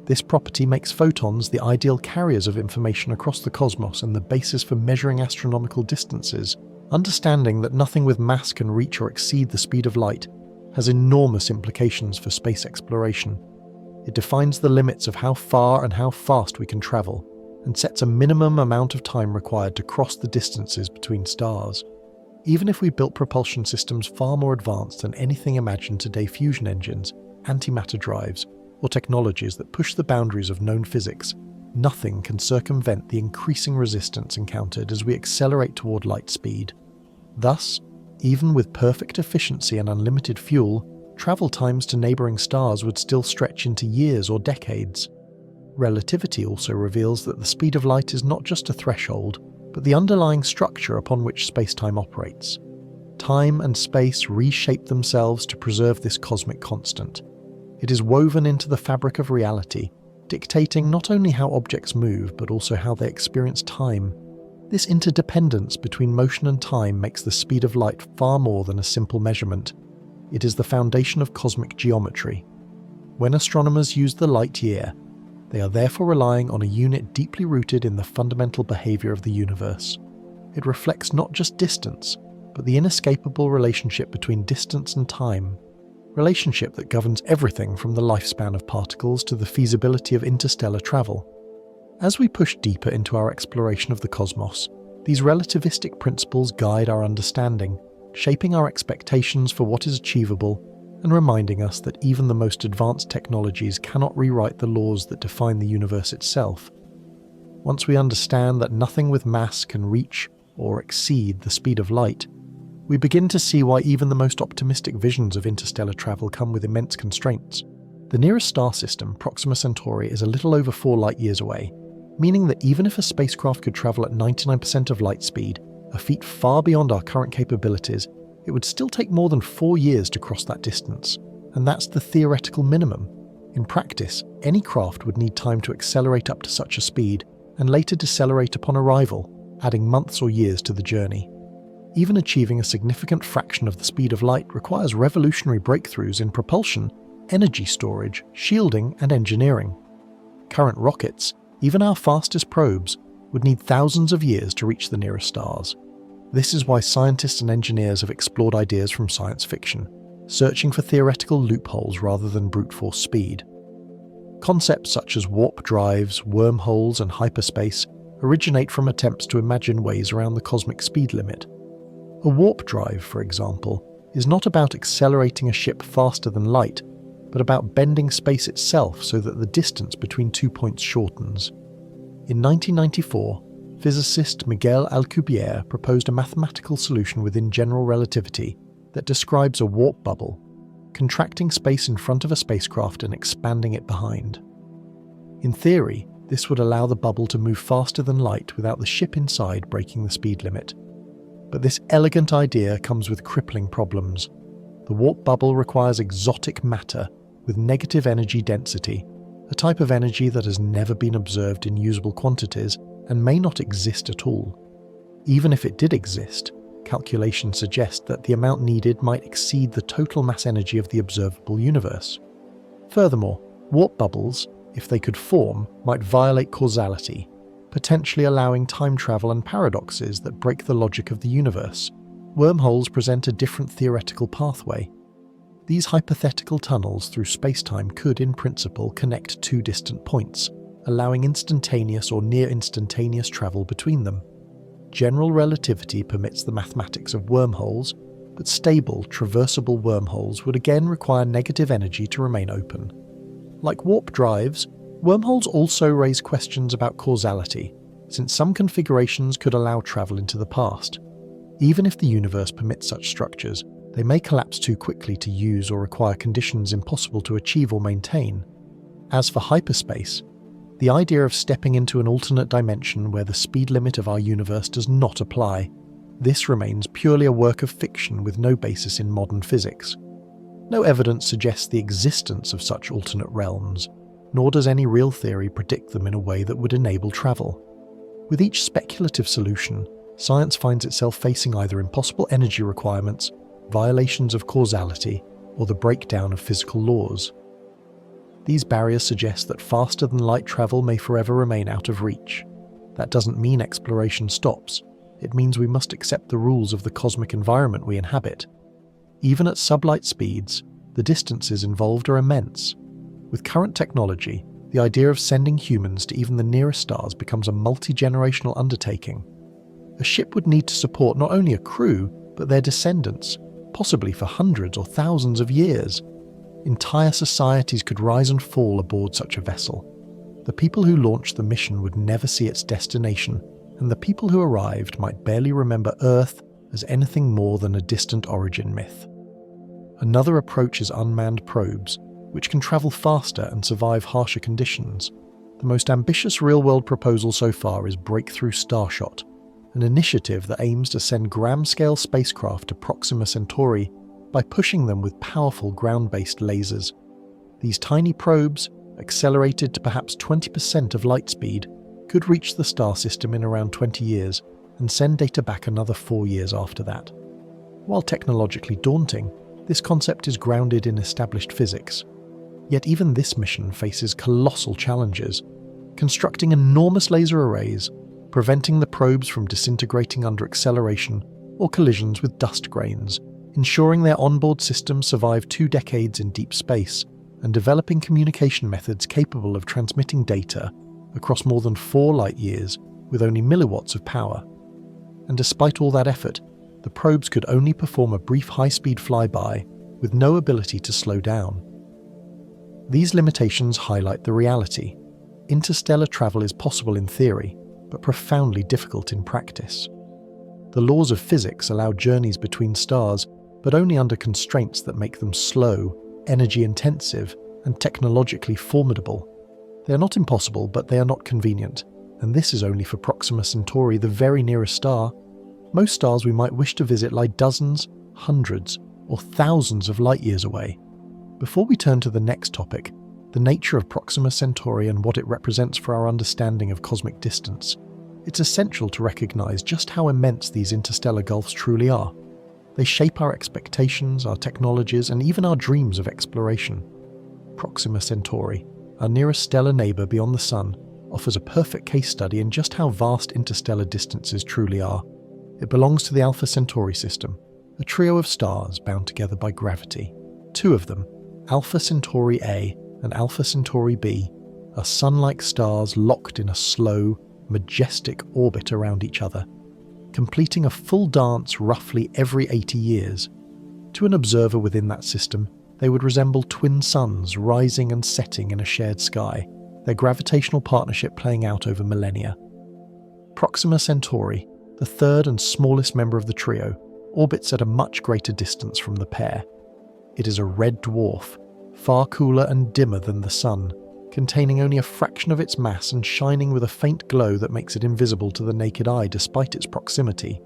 This property makes photons the ideal carriers of information across the cosmos and the basis for measuring astronomical distances. Understanding that nothing with mass can reach or exceed the speed of light has enormous implications for space exploration. It defines the limits of how far and how fast we can travel, and sets a minimum amount of time required to cross the distances between stars. Even if we built propulsion systems far more advanced than anything imagined today, fusion engines, antimatter drives, or technologies that push the boundaries of known physics, nothing can circumvent the increasing resistance encountered as we accelerate toward light speed. Thus, even with perfect efficiency and unlimited fuel, travel times to neighboring stars would still stretch into years or decades. Relativity also reveals that the speed of light is not just a threshold, but the underlying structure upon which space-time operates. Time and space reshape themselves to preserve this cosmic constant. It is woven into the fabric of reality, dictating not only how objects move, but also how they experience time. This interdependence between motion and time makes the speed of light far more than a simple measurement. It is the foundation of cosmic geometry. When astronomers use the light year, they are therefore relying on a unit deeply rooted in the fundamental behavior of the universe. It reflects not just distance, but the inescapable relationship between distance and time, relationship that governs everything from the lifespan of particles to the feasibility of interstellar travel. As we push deeper into our exploration of the cosmos, these relativistic principles guide our understanding, shaping our expectations for what is achievable and reminding us that even the most advanced technologies cannot rewrite the laws that define the universe itself. Once we understand that nothing with mass can reach or exceed the speed of light, we begin to see why even the most optimistic visions of interstellar travel come with immense constraints. The nearest star system, Proxima Centauri, is a little over 4 light-years away, meaning that even if a spacecraft could travel at 99% of light speed, a feat far beyond our current capabilities, it would still take more than 4 years to cross that distance, and that's the theoretical minimum. In practice, any craft would need time to accelerate up to such a speed, and later decelerate upon arrival, adding months or years to the journey. Even achieving a significant fraction of the speed of light requires revolutionary breakthroughs in propulsion, energy storage, shielding, and engineering. Current rockets, even our fastest probes, would need thousands of years to reach the nearest stars. This is why scientists and engineers have explored ideas from science fiction, searching for theoretical loopholes rather than brute force speed. Concepts such as warp drives, wormholes, and hyperspace originate from attempts to imagine ways around the cosmic speed limit. A warp drive, for example, is not about accelerating a ship faster than light, but about bending space itself so that the distance between 2 points shortens. In 1994, physicist Miguel Alcubierre proposed a mathematical solution within general relativity that describes a warp bubble, contracting space in front of a spacecraft and expanding it behind. In theory, this would allow the bubble to move faster than light without the ship inside breaking the speed limit. But this elegant idea comes with crippling problems. The warp bubble requires exotic matter with negative energy density, a type of energy that has never been observed in usable quantities and may not exist at all. Even if it did exist, calculations suggest that the amount needed might exceed the total mass energy of the observable universe. Furthermore, warp bubbles, if they could form, might violate causality, potentially allowing time travel and paradoxes that break the logic of the universe. Wormholes present a different theoretical pathway. These hypothetical tunnels through spacetime could, in principle, connect 2 distant points, allowing instantaneous or near-instantaneous travel between them. General relativity permits the mathematics of wormholes, but stable, traversable wormholes would again require negative energy to remain open. Like warp drives, wormholes also raise questions about causality, since some configurations could allow travel into the past. Even if the universe permits such structures, they may collapse too quickly to use or require conditions impossible to achieve or maintain. As for hyperspace, the idea of stepping into an alternate dimension where the speed limit of our universe does not apply, this remains purely a work of fiction with no basis in modern physics. No evidence suggests the existence of such alternate realms, nor does any real theory predict them in a way that would enable travel. With each speculative solution, science finds itself facing either impossible energy requirements, violations of causality, or the breakdown of physical laws. These barriers suggest that faster-than-light travel may forever remain out of reach. That doesn't mean exploration stops. It means we must accept the rules of the cosmic environment we inhabit. Even at sublight speeds, the distances involved are immense. With current technology, the idea of sending humans to even the nearest stars becomes a multi-generational undertaking. A ship would need to support not only a crew, but their descendants, possibly for hundreds or thousands of years. Entire societies could rise and fall aboard such a vessel. The people who launched the mission would never see its destination, and the people who arrived might barely remember Earth as anything more than a distant origin myth. Another approach is unmanned probes, which can travel faster and survive harsher conditions. The most ambitious real-world proposal so far is Breakthrough Starshot, an initiative that aims to send gram-scale spacecraft to Proxima Centauri by pushing them with powerful ground-based lasers. These tiny probes, accelerated to perhaps 20% of light speed, could reach the star system in around 20 years and send data back another 4 years after that. While technologically daunting, this concept is grounded in established physics. Yet even this mission faces colossal challenges, constructing enormous laser arrays, preventing the probes from disintegrating under acceleration or collisions with dust grains, ensuring their onboard systems survive 2 decades in deep space, and developing communication methods capable of transmitting data across more than 4 light-years with only milliwatts of power. And despite all that effort, the probes could only perform a brief high-speed flyby with no ability to slow down. These limitations highlight the reality. Interstellar travel is possible in theory, but profoundly difficult in practice. The laws of physics allow journeys between stars, but only under constraints that make them slow, energy-intensive, and technologically formidable. They are not impossible, but they are not convenient, and this is only for Proxima Centauri, the very nearest star. Most stars we might wish to visit lie dozens, hundreds, or thousands of light-years away. Before we turn to the next topic, the nature of Proxima Centauri and what it represents for our understanding of cosmic distance, it's essential to recognize just how immense these interstellar gulfs truly are. They shape our expectations, our technologies, and even our dreams of exploration. Proxima Centauri, our nearest stellar neighbor beyond the Sun, offers a perfect case study in just how vast interstellar distances truly are. It belongs to the Alpha Centauri system, a trio of stars bound together by gravity. 2 of them, Alpha Centauri A and Alpha Centauri B, are sun-like stars locked in a slow, majestic orbit around each other, completing a full dance roughly every 80 years. To an observer within that system, they would resemble twin suns rising and setting in a shared sky, their gravitational partnership playing out over millennia. Proxima Centauri, the third and smallest member of the trio, orbits at a much greater distance from the pair. It is a red dwarf, far cooler and dimmer than the Sun, containing only a fraction of its mass and shining with a faint glow that makes it invisible to the naked eye despite its proximity.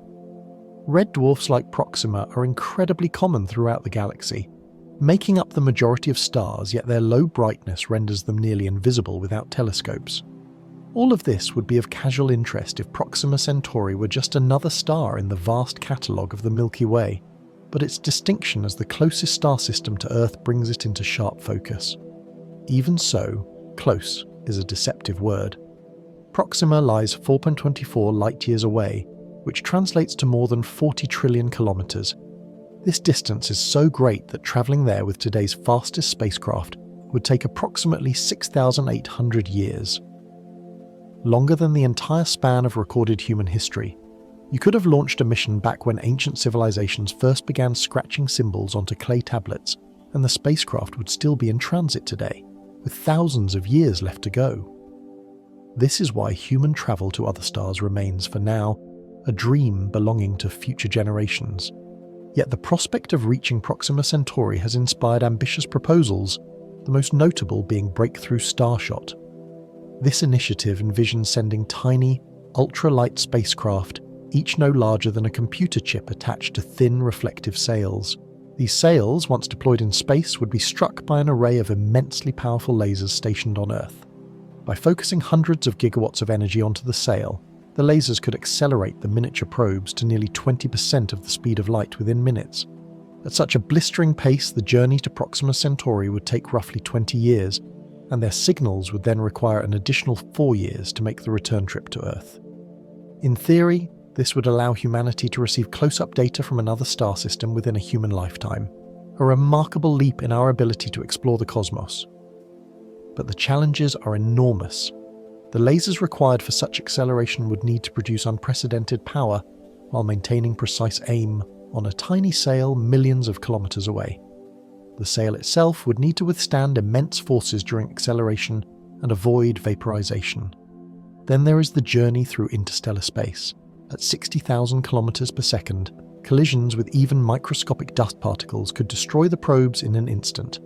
Red dwarfs like Proxima are incredibly common throughout the galaxy, making up the majority of stars, yet their low brightness renders them nearly invisible without telescopes. All of this would be of casual interest if Proxima Centauri were just another star in the vast catalogue of the Milky Way, but its distinction as the closest star system to Earth brings it into sharp focus. Even so, close is a deceptive word. Proxima lies 4.24 light-years away, which translates to more than 40 trillion kilometers. This distance is so great that traveling there with today's fastest spacecraft would take approximately 6,800 years. Longer than the entire span of recorded human history. You could have launched a mission back when ancient civilizations first began scratching symbols onto clay tablets, and the spacecraft would still be in transit today, with thousands of years left to go. This is why human travel to other stars remains, for now, a dream belonging to future generations. Yet the prospect of reaching Proxima Centauri has inspired ambitious proposals, the most notable being Breakthrough Starshot. This initiative envisions sending tiny, ultra-light spacecraft, each no larger than a computer chip attached to thin, reflective sails. These sails, once deployed in space, would be struck by an array of immensely powerful lasers stationed on Earth. By focusing hundreds of gigawatts of energy onto the sail, the lasers could accelerate the miniature probes to nearly 20% of the speed of light within minutes. At such a blistering pace, the journey to Proxima Centauri would take roughly 20 years, and their signals would then require an additional 4 years to make the return trip to Earth. In theory, this would allow humanity to receive close-up data from another star system within a human lifetime, a remarkable leap in our ability to explore the cosmos. But the challenges are enormous. The lasers required for such acceleration would need to produce unprecedented power while maintaining precise aim, on a tiny sail millions of kilometers away. The sail itself would need to withstand immense forces during acceleration and avoid vaporization. Then there is the journey through interstellar space. At 60,000 kilometers per second, collisions with even microscopic dust particles could destroy the probes in an instant.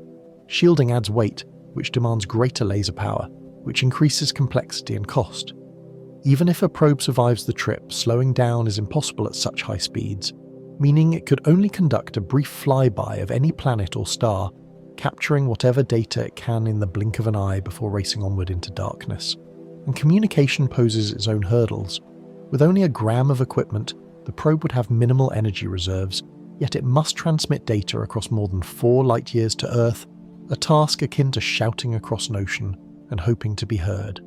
Shielding adds weight, which demands greater laser power, which increases complexity and cost. Even if a probe survives the trip, slowing down is impossible at such high speeds, meaning it could only conduct a brief flyby of any planet or star, capturing whatever data it can in the blink of an eye before racing onward into darkness. And communication poses its own hurdles. With only a gram of equipment, the probe would have minimal energy reserves, yet it must transmit data across more than 4 light-years to Earth, a task akin to shouting across an ocean and hoping to be heard.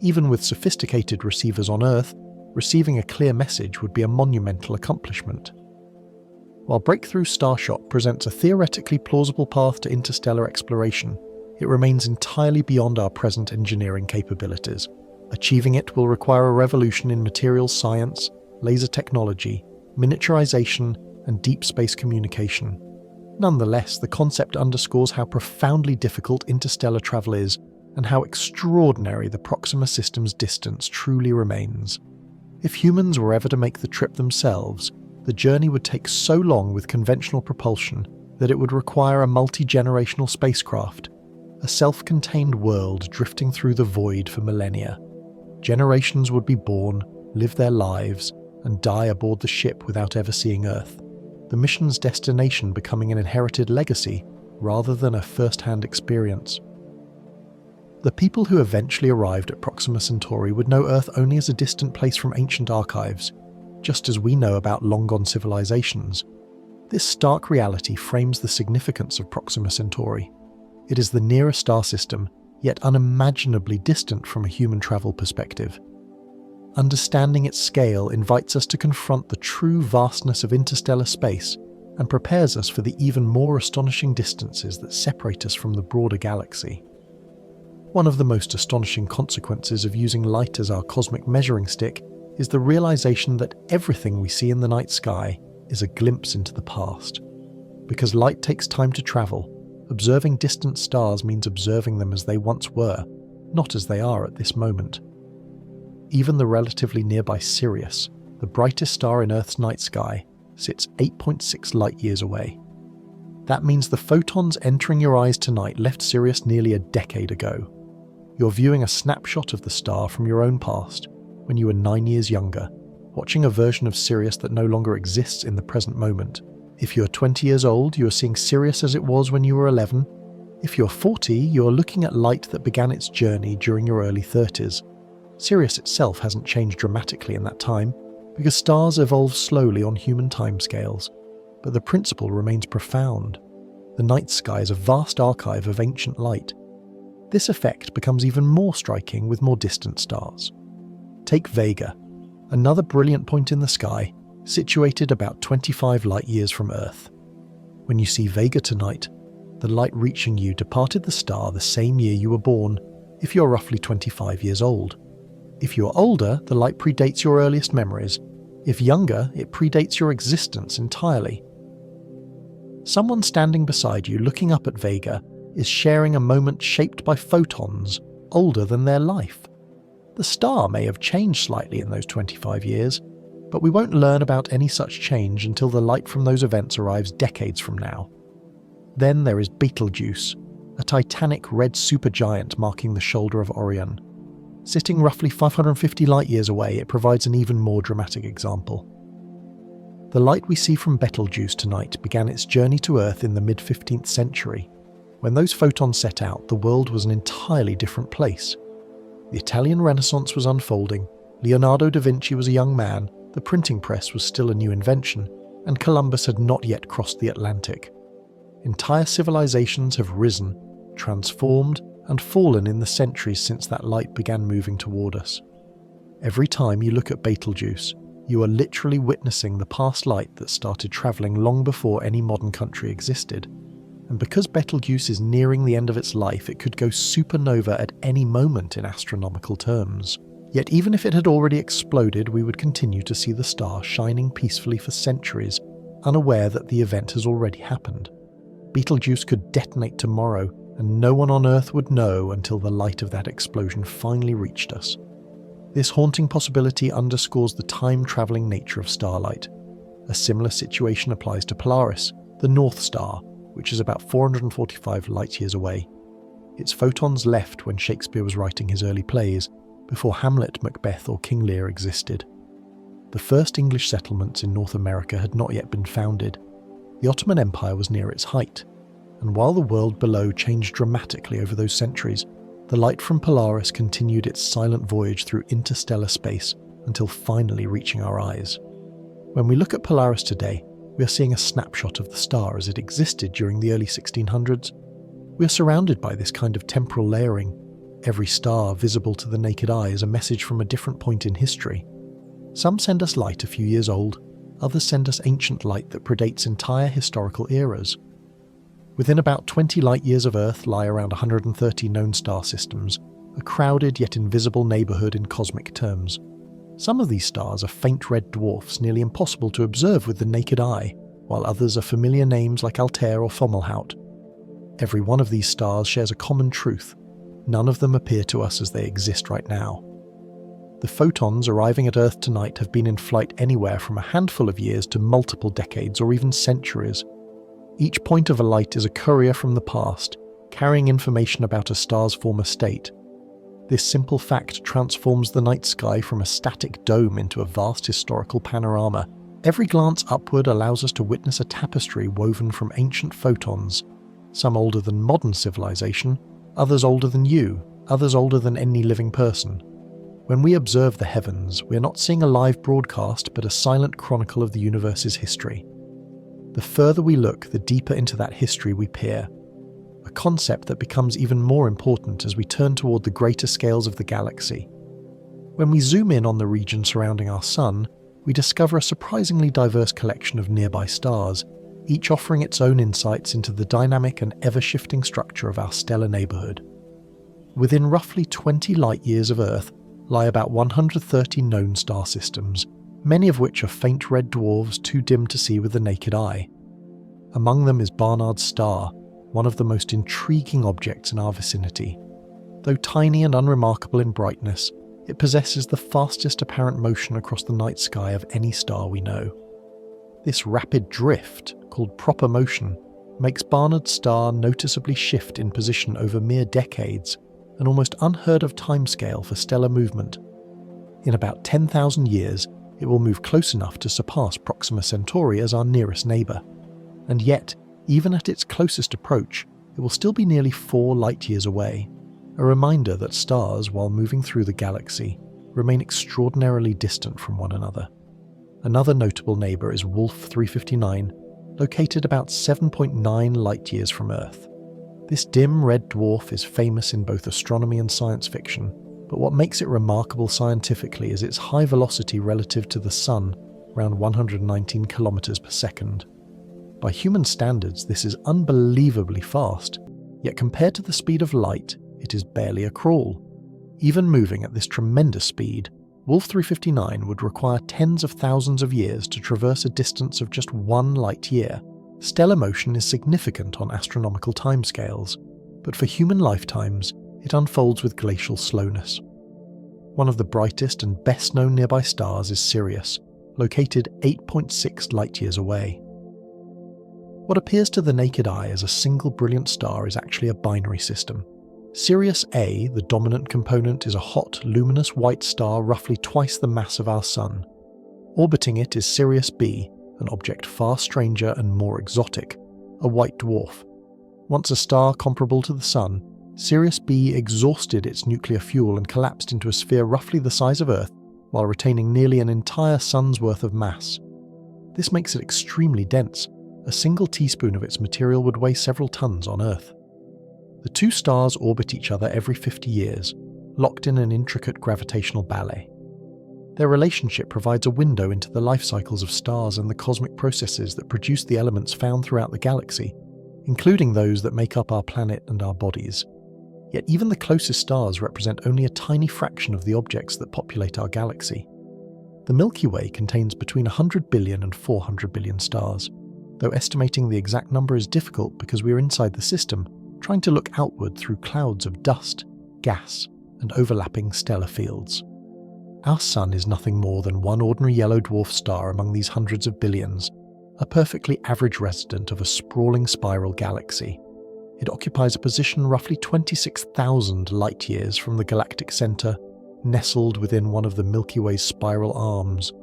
Even with sophisticated receivers on Earth, receiving a clear message would be a monumental accomplishment. While Breakthrough Starshot presents a theoretically plausible path to interstellar exploration, it remains entirely beyond our present engineering capabilities. Achieving it will require a revolution in materials science, laser technology, miniaturization, and deep space communication. Nonetheless, the concept underscores how profoundly difficult interstellar travel is and how extraordinary the Proxima system's distance truly remains. If humans were ever to make the trip themselves, the journey would take so long with conventional propulsion that it would require a multi-generational spacecraft, a self-contained world drifting through the void for millennia. Generations would be born, live their lives, and die aboard the ship without ever seeing Earth, the mission's destination becoming an inherited legacy rather than a first-hand experience. The people who eventually arrived at Proxima Centauri would know Earth only as a distant place from ancient archives, just as we know about long-gone civilizations. This stark reality frames the significance of Proxima Centauri. It is the nearest star system, yet unimaginably distant from a human travel perspective. Understanding its scale invites us to confront the true vastness of interstellar space and prepares us for the even more astonishing distances that separate us from the broader galaxy. One of the most astonishing consequences of using light as our cosmic measuring stick is the realization that everything we see in the night sky is a glimpse into the past. Because light takes time to travel, observing distant stars means observing them as they once were, not as they are at this moment. Even the relatively nearby Sirius, the brightest star in Earth's night sky, sits 8.6 light-years away. That means the photons entering your eyes tonight left Sirius nearly a decade ago. You're viewing a snapshot of the star from your own past, when you were 9 years younger, watching a version of Sirius that no longer exists in the present moment. If you're 20 years old, you are seeing Sirius as it was when you were 11. If you're 40, you're looking at light that began its journey during your early 30s. Sirius itself hasn't changed dramatically in that time, because stars evolve slowly on human timescales, but the principle remains profound. The night sky is a vast archive of ancient light. This effect becomes even more striking with more distant stars. Take Vega, another brilliant point in the sky, situated about 25 light-years from Earth. When you see Vega tonight, the light reaching you departed the star the same year you were born, if you're roughly 25 years old. If you're older, the light predates your earliest memories. If younger, it predates your existence entirely. Someone standing beside you looking up at Vega is sharing a moment shaped by photons older than their life. The star may have changed slightly in those 25 years, but we won't learn about any such change until the light from those events arrives decades from now. Then there is Betelgeuse, a titanic red supergiant marking the shoulder of Orion. Sitting roughly 550 light-years away, it provides an even more dramatic example. The light we see from Betelgeuse tonight began its journey to Earth in the mid-15th century. When those photons set out, the world was an entirely different place. The Italian Renaissance was unfolding, Leonardo da Vinci was a young man, the printing press was still a new invention, and Columbus had not yet crossed the Atlantic. Entire civilizations have risen, transformed, and fallen in the centuries since that light began moving toward us. Every time you look at Betelgeuse, you are literally witnessing the past light that started travelling long before any modern country existed. And because Betelgeuse is nearing the end of its life, it could go supernova at any moment in astronomical terms. Yet even if it had already exploded, we would continue to see the star shining peacefully for centuries, unaware that the event has already happened. Betelgeuse could detonate tomorrow, and no one on Earth would know until the light of that explosion finally reached us. This haunting possibility underscores the time-travelling nature of starlight. A similar situation applies to Polaris, the North Star, which is about 445 light-years away. Its photons left when Shakespeare was writing his early plays, before Hamlet, Macbeth or King Lear existed. The first English settlements in North America had not yet been founded. The Ottoman Empire was near its height, and while the world below changed dramatically over those centuries, the light from Polaris continued its silent voyage through interstellar space until finally reaching our eyes. When we look at Polaris today, we are seeing a snapshot of the star as it existed during the early 1600s. We are surrounded by this kind of temporal layering. Every star visible to the naked eye is a message from a different point in history. Some send us light a few years old, others send us ancient light that predates entire historical eras. Within about 20 light-years of Earth lie around 130 known star systems, a crowded yet invisible neighbourhood in cosmic terms. Some of these stars are faint red dwarfs nearly impossible to observe with the naked eye, while others are familiar names like Altair or Fomalhaut. Every one of these stars shares a common truth. None of them appear to us as they exist right now. The photons arriving at Earth tonight have been in flight anywhere from a handful of years to multiple decades or even centuries. Each point of a light is a courier from the past, carrying information about a star's former state. This simple fact transforms the night sky from a static dome into a vast historical panorama. Every glance upward allows us to witness a tapestry woven from ancient photons, some older than modern civilization, others older than you, others older than any living person. When we observe the heavens, we are not seeing a live broadcast but a silent chronicle of the universe's history. The further we look, the deeper into that history we peer, a concept that becomes even more important as we turn toward the greater scales of the galaxy. When we zoom in on the region surrounding our Sun, we discover a surprisingly diverse collection of nearby stars, each offering its own insights into the dynamic and ever-shifting structure of our stellar neighbourhood. Within roughly 20 light-years of Earth lie about 130 known star systems, many of which are faint red dwarfs too dim to see with the naked eye. Among them is Barnard's star, one of the most intriguing objects in our vicinity. Though tiny and unremarkable in brightness, it possesses the fastest apparent motion across the night sky of any star we know. This rapid drift, called proper motion, makes Barnard's star noticeably shift in position over mere decades, an almost unheard of timescale for stellar movement. In about 10,000 years, it will move close enough to surpass Proxima Centauri as our nearest neighbour. And yet, even at its closest approach, it will still be nearly 4 light-years away, a reminder that stars, while moving through the galaxy, remain extraordinarily distant from one another. Another notable neighbour is Wolf 359, located about 7.9 light-years from Earth. This dim red dwarf is famous in both astronomy and science fiction, but what makes it remarkable scientifically is its high velocity relative to the Sun, around 119 kilometers per second. By human standards, this is unbelievably fast, yet compared to the speed of light, it is barely a crawl. Even moving at this tremendous speed, Wolf 359 would require tens of thousands of years to traverse a distance of just 1 light-year. Stellar motion is significant on astronomical timescales, but for human lifetimes, it unfolds with glacial slowness. One of the brightest and best-known nearby stars is Sirius, located 8.6 light-years away. What appears to the naked eye as a single brilliant star is actually a binary system. Sirius A, the dominant component, is a hot, luminous white star roughly twice the mass of our Sun. Orbiting it is Sirius B, an object far stranger and more exotic, a white dwarf. Once a star comparable to the Sun, Sirius B exhausted its nuclear fuel and collapsed into a sphere roughly the size of Earth, while retaining nearly an entire Sun's worth of mass. This makes it extremely dense. A single teaspoon of its material would weigh several tons on Earth. The two stars orbit each other every 50 years, locked in an intricate gravitational ballet. Their relationship provides a window into the life cycles of stars and the cosmic processes that produce the elements found throughout the galaxy, including those that make up our planet and our bodies. Yet even the closest stars represent only a tiny fraction of the objects that populate our galaxy. The Milky Way contains between 100 billion and 400 billion stars, though estimating the exact number is difficult because we are inside the system, trying to look outward through clouds of dust, gas, and overlapping stellar fields. Our Sun is nothing more than one ordinary yellow dwarf star among these hundreds of billions, a perfectly average resident of a sprawling spiral galaxy. It occupies a position roughly 26,000 light-years from the galactic centre, nestled within one of the Milky Way's spiral arms.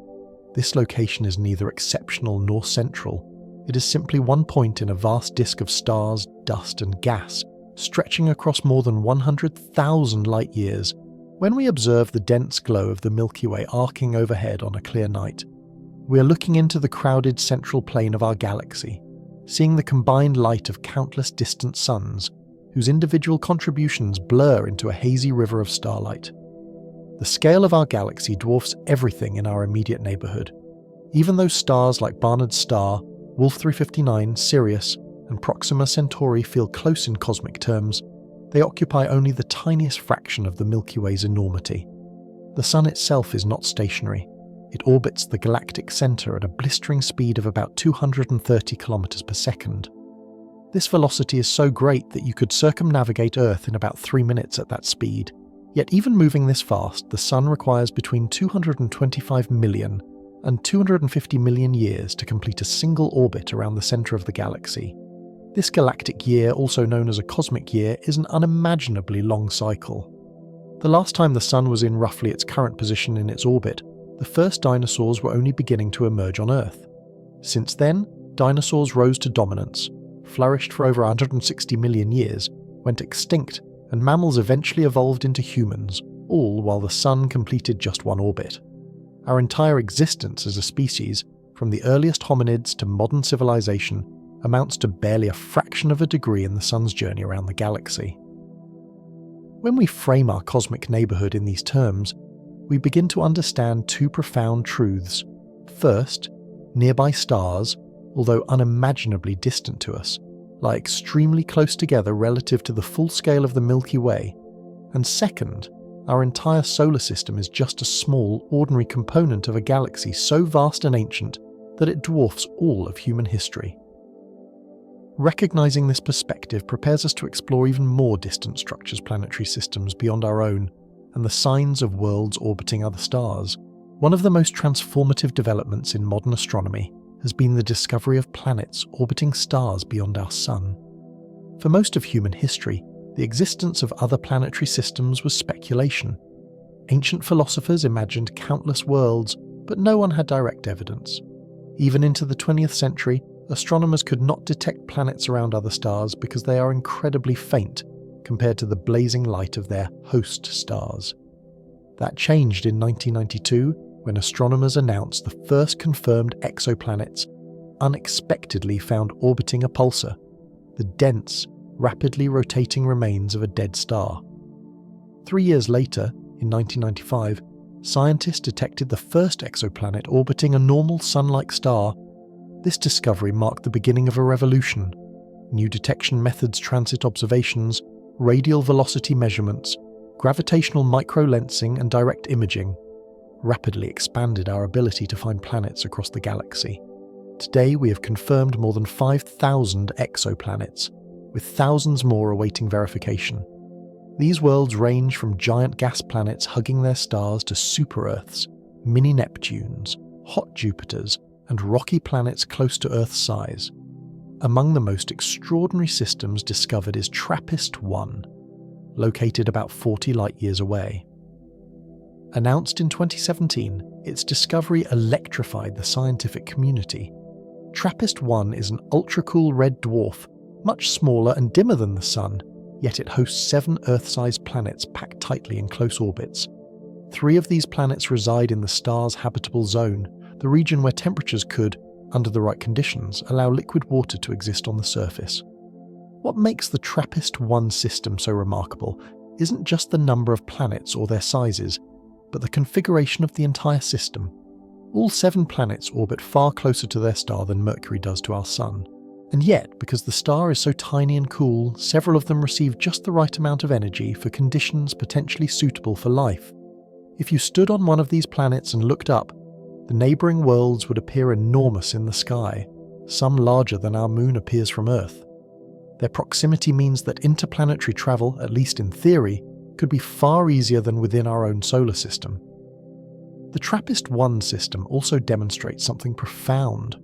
This location is neither exceptional nor central. It is simply one point in a vast disk of stars, dust and gas, stretching across more than 100,000 light-years. When we observe the dense glow of the Milky Way arcing overhead on a clear night, we are looking into the crowded central plane of our galaxy, seeing the combined light of countless distant suns, whose individual contributions blur into a hazy river of starlight. The scale of our galaxy dwarfs everything in our immediate neighbourhood. Even though stars like Barnard's Star, Wolf 359, Sirius, and Proxima Centauri feel close in cosmic terms, they occupy only the tiniest fraction of the Milky Way's enormity. The Sun itself is not stationary. It orbits the galactic centre at a blistering speed of about 230 kilometers per second. This velocity is so great that you could circumnavigate Earth in about 3 minutes at that speed. Yet even moving this fast, the Sun requires between 225 million and 250 million years to complete a single orbit around the centre of the galaxy. This galactic year, also known as a cosmic year, is an unimaginably long cycle. The last time the Sun was in roughly its current position in its orbit, the first dinosaurs were only beginning to emerge on Earth. Since then, dinosaurs rose to dominance, flourished for over 160 million years, went extinct, and mammals eventually evolved into humans, all while the Sun completed just one orbit. Our entire existence as a species, from the earliest hominids to modern civilization, amounts to barely a fraction of a degree in the Sun's journey around the galaxy. When we frame our cosmic neighbourhood in these terms, we begin to understand two profound truths. First, nearby stars, although unimaginably distant to us, lie extremely close together relative to the full scale of the Milky Way. And second, our entire solar system is just a small, ordinary component of a galaxy so vast and ancient that it dwarfs all of human history. Recognizing this perspective prepares us to explore even more distant structures, planetary systems beyond our own, and the signs of worlds orbiting other stars. One of the most transformative developments in modern astronomy has been the discovery of planets orbiting stars beyond our Sun. For most of human history, the existence of other planetary systems was speculation. Ancient philosophers imagined countless worlds, but no one had direct evidence. Even into the 20th century, astronomers could not detect planets around other stars because they are incredibly faint compared to the blazing light of their host stars. That changed in 1992 when astronomers announced the first confirmed exoplanets unexpectedly found orbiting a pulsar, the dense, rapidly rotating remains of a dead star. 3 years later, in 1995, scientists detected the first exoplanet orbiting a normal Sun-like star. This discovery marked the beginning of a revolution. New detection methods, transit observations, radial velocity measurements, gravitational microlensing and direct imaging rapidly expanded our ability to find planets across the galaxy. Today we have confirmed more than 5,000 exoplanets, with thousands more awaiting verification. These worlds range from giant gas planets hugging their stars to super-Earths, mini-Neptunes, hot Jupiters, and rocky planets close to Earth's size. Among the most extraordinary systems discovered is TRAPPIST-1, located about 40 light-years away. Announced in 2017, its discovery electrified the scientific community. TRAPPIST-1 is an ultra-cool red dwarf, much smaller and dimmer than the Sun, yet it hosts 7 Earth-sized planets packed tightly in close orbits. 3 of these planets reside in the star's habitable zone, the region where temperatures could, under the right conditions, allow liquid water to exist on the surface. What makes the TRAPPIST-1 system so remarkable isn't just the number of planets or their sizes, but the configuration of the entire system. All 7 planets orbit far closer to their star than Mercury does to our Sun. And yet, because the star is so tiny and cool, several of them receive just the right amount of energy for conditions potentially suitable for life. If you stood on one of these planets and looked up, The neighbouring worlds would appear enormous in the sky, some larger than our moon appears from Earth. Their proximity means that interplanetary travel, at least in theory, could be far easier than within our own solar system. The TRAPPIST-1 system also demonstrates something profound.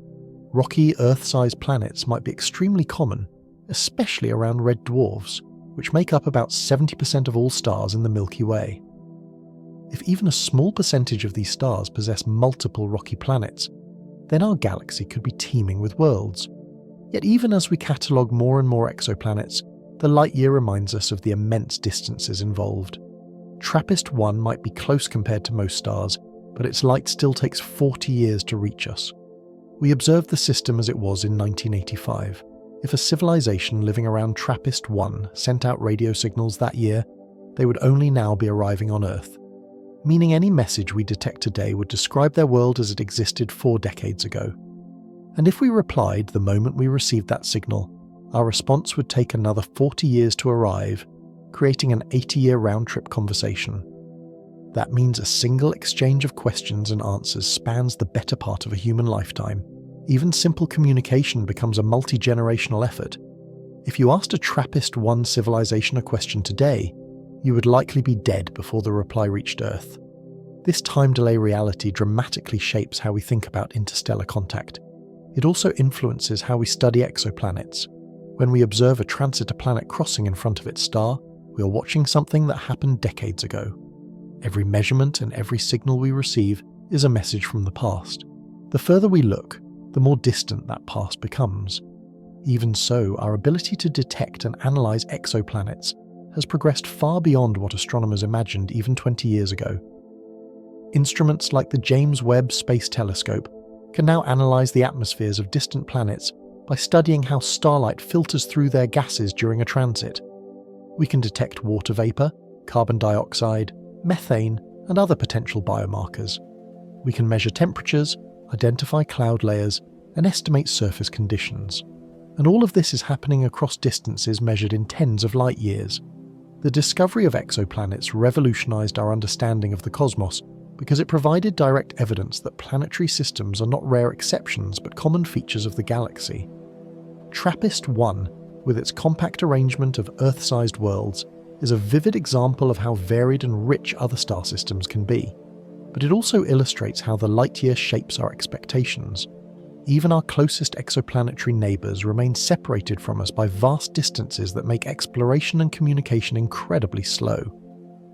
Rocky, Earth-sized planets might be extremely common, especially around red dwarfs, which make up about 70% of all stars in the Milky Way. If even a small percentage of these stars possess multiple rocky planets, then our galaxy could be teeming with worlds. Yet even as we catalogue more and more exoplanets, the light year reminds us of the immense distances involved. TRAPPIST-1 might be close compared to most stars, but its light still takes 40 years to reach us. We observed the system as it was in 1985. If a civilization living around TRAPPIST-1 sent out radio signals that year, they would only now be arriving on Earth, meaning any message we detect today would describe their world as it existed 4 decades ago. And if we replied the moment we received that signal, our response would take another 40 years to arrive, creating an 80-year round-trip conversation. That means a single exchange of questions and answers spans the better part of a human lifetime. Even simple communication becomes a multi-generational effort. If you asked a TRAPPIST-1 civilization a question today, you would likely be dead before the reply reached Earth. This time delay reality dramatically shapes how we think about interstellar contact. It also influences how we study exoplanets. When we observe a transit planet crossing in front of its star, we are watching something that happened decades ago. Every measurement and every signal we receive is a message from the past. The further we look, the more distant that past becomes. Even so, our ability to detect and analyze exoplanets has progressed far beyond what astronomers imagined even 20 years ago. Instruments like the James Webb Space Telescope can now analyze the atmospheres of distant planets by studying how starlight filters through their gases during a transit. We can detect water vapor, carbon dioxide, methane, and other potential biomarkers. We can measure temperatures, identify cloud layers, and estimate surface conditions. And all of this is happening across distances measured in tens of light years. The discovery of exoplanets revolutionized our understanding of the cosmos because it provided direct evidence that planetary systems are not rare exceptions but common features of the galaxy. TRAPPIST-1, with its compact arrangement of Earth-sized worlds, is a vivid example of how varied and rich other star systems can be. But it also illustrates how the light year shapes our expectations. Even our closest exoplanetary neighbours remain separated from us by vast distances that make exploration and communication incredibly slow.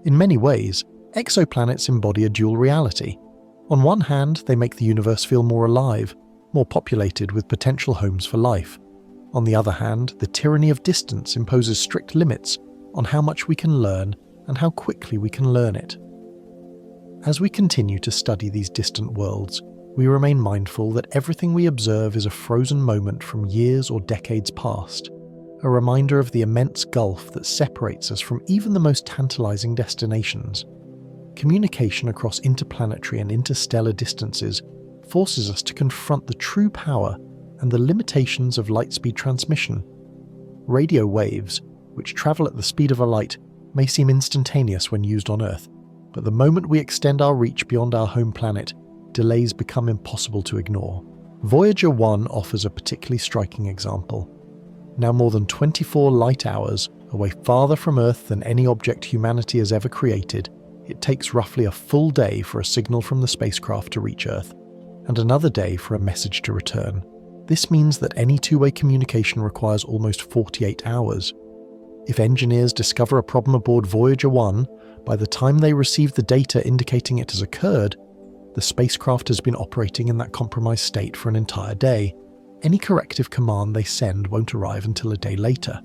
In many ways, exoplanets embody a dual reality. On one hand, they make the universe feel more alive, more populated with potential homes for life. On the other hand, the tyranny of distance imposes strict limits on how much we can learn and how quickly we can learn it. As we continue to study these distant worlds, we remain mindful that everything we observe is a frozen moment from years or decades past, a reminder of the immense gulf that separates us from even the most tantalizing destinations. Communication across interplanetary and interstellar distances forces us to confront the true power and the limitations of light-speed transmission. Radio waves, which travel at the speed of a light, may seem instantaneous when used on Earth, but the moment we extend our reach beyond our home planet, delays become impossible to ignore. Voyager 1 offers a particularly striking example. Now more than 24 light hours away farther from Earth than any object humanity has ever created, it takes roughly a full day for a signal from the spacecraft to reach Earth, and another day for a message to return. This means that any two-way communication requires almost 48 hours. If engineers discover a problem aboard Voyager 1, by the time they receive the data indicating it has occurred, the spacecraft has been operating in that compromised state for an entire day. Any corrective command they send won't arrive until a day later.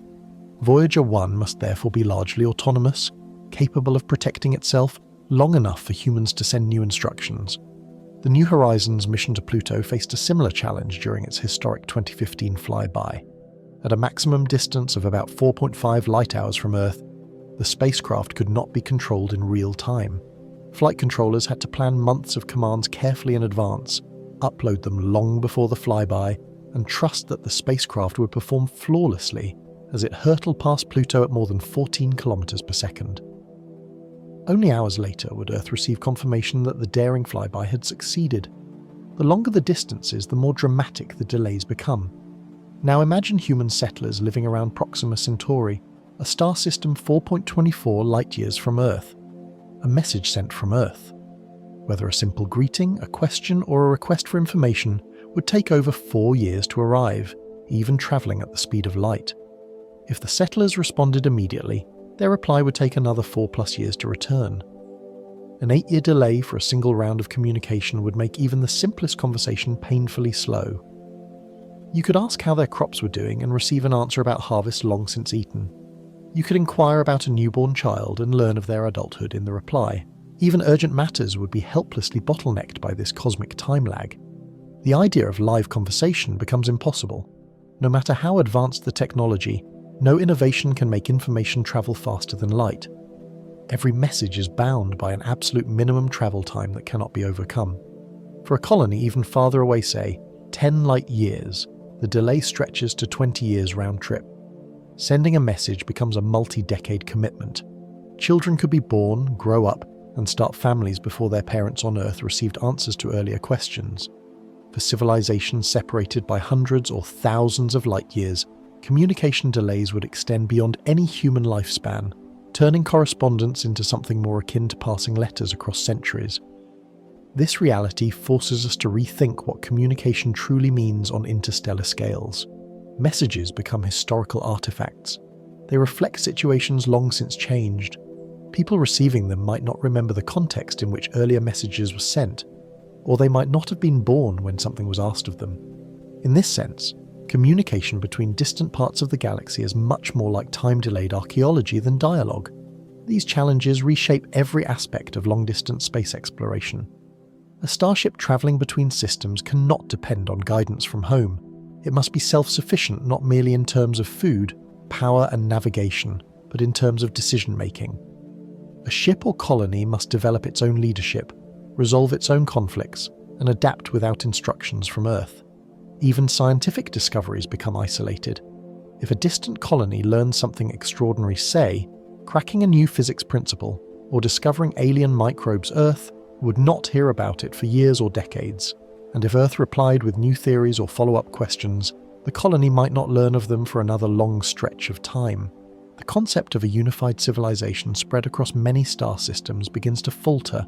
Voyager 1 must therefore be largely autonomous, capable of protecting itself long enough for humans to send new instructions. The New Horizons mission to Pluto faced a similar challenge during its historic 2015 flyby. At a maximum distance of about 4.5 light-hours from Earth, the spacecraft could not be controlled in real time. Flight controllers had to plan months of commands carefully in advance, upload them long before the flyby, and trust that the spacecraft would perform flawlessly as it hurtled past Pluto at more than 14 kilometers per second. Only hours later would Earth receive confirmation that the daring flyby had succeeded. The longer the distances, the more dramatic the delays become. Now imagine human settlers living around Proxima Centauri, a star system 4.24 light-years from Earth. A message sent from Earth, whether a simple greeting, a question, or a request for information, would take over 4 years to arrive, even travelling at the speed of light. If the settlers responded immediately, their reply would take another 4+ years to return. An 8-year delay for a single round of communication would make even the simplest conversation painfully slow. You could ask how their crops were doing and receive an answer about harvest long since eaten. You could inquire about a newborn child and learn of their adulthood in the reply. Even urgent matters would be helplessly bottlenecked by this cosmic time lag. The idea of live conversation becomes impossible. No matter how advanced the technology, no innovation can make information travel faster than light. Every message is bound by an absolute minimum travel time that cannot be overcome. For a colony even farther away, say 10 light years, the delay stretches to 20 years round trip. Sending a message becomes a multi-decade commitment. Children could be born, grow up, and start families before their parents on Earth received answers to earlier questions. For civilizations separated by hundreds or thousands of light years, communication delays would extend beyond any human lifespan, turning correspondence into something more akin to passing letters across centuries. This reality forces us to rethink what communication truly means on interstellar scales. Messages become historical artifacts. They reflect situations long since changed. People receiving them might not remember the context in which earlier messages were sent, or they might not have been born when something was asked of them. In this sense, communication between distant parts of the galaxy is much more like time-delayed archaeology than dialogue. These challenges reshape every aspect of long-distance space exploration. A starship travelling between systems cannot depend on guidance from home. It must be self-sufficient not merely in terms of food, power and navigation, but in terms of decision-making. A ship or colony must develop its own leadership, resolve its own conflicts, and adapt without instructions from Earth. Even scientific discoveries become isolated. If a distant colony learns something extraordinary, say, cracking a new physics principle, or discovering alien microbes, Earth would not hear about it for years or decades. And if Earth replied with new theories or follow-up questions, the colony might not learn of them for another long stretch of time. The concept of a unified civilization spread across many star systems begins to falter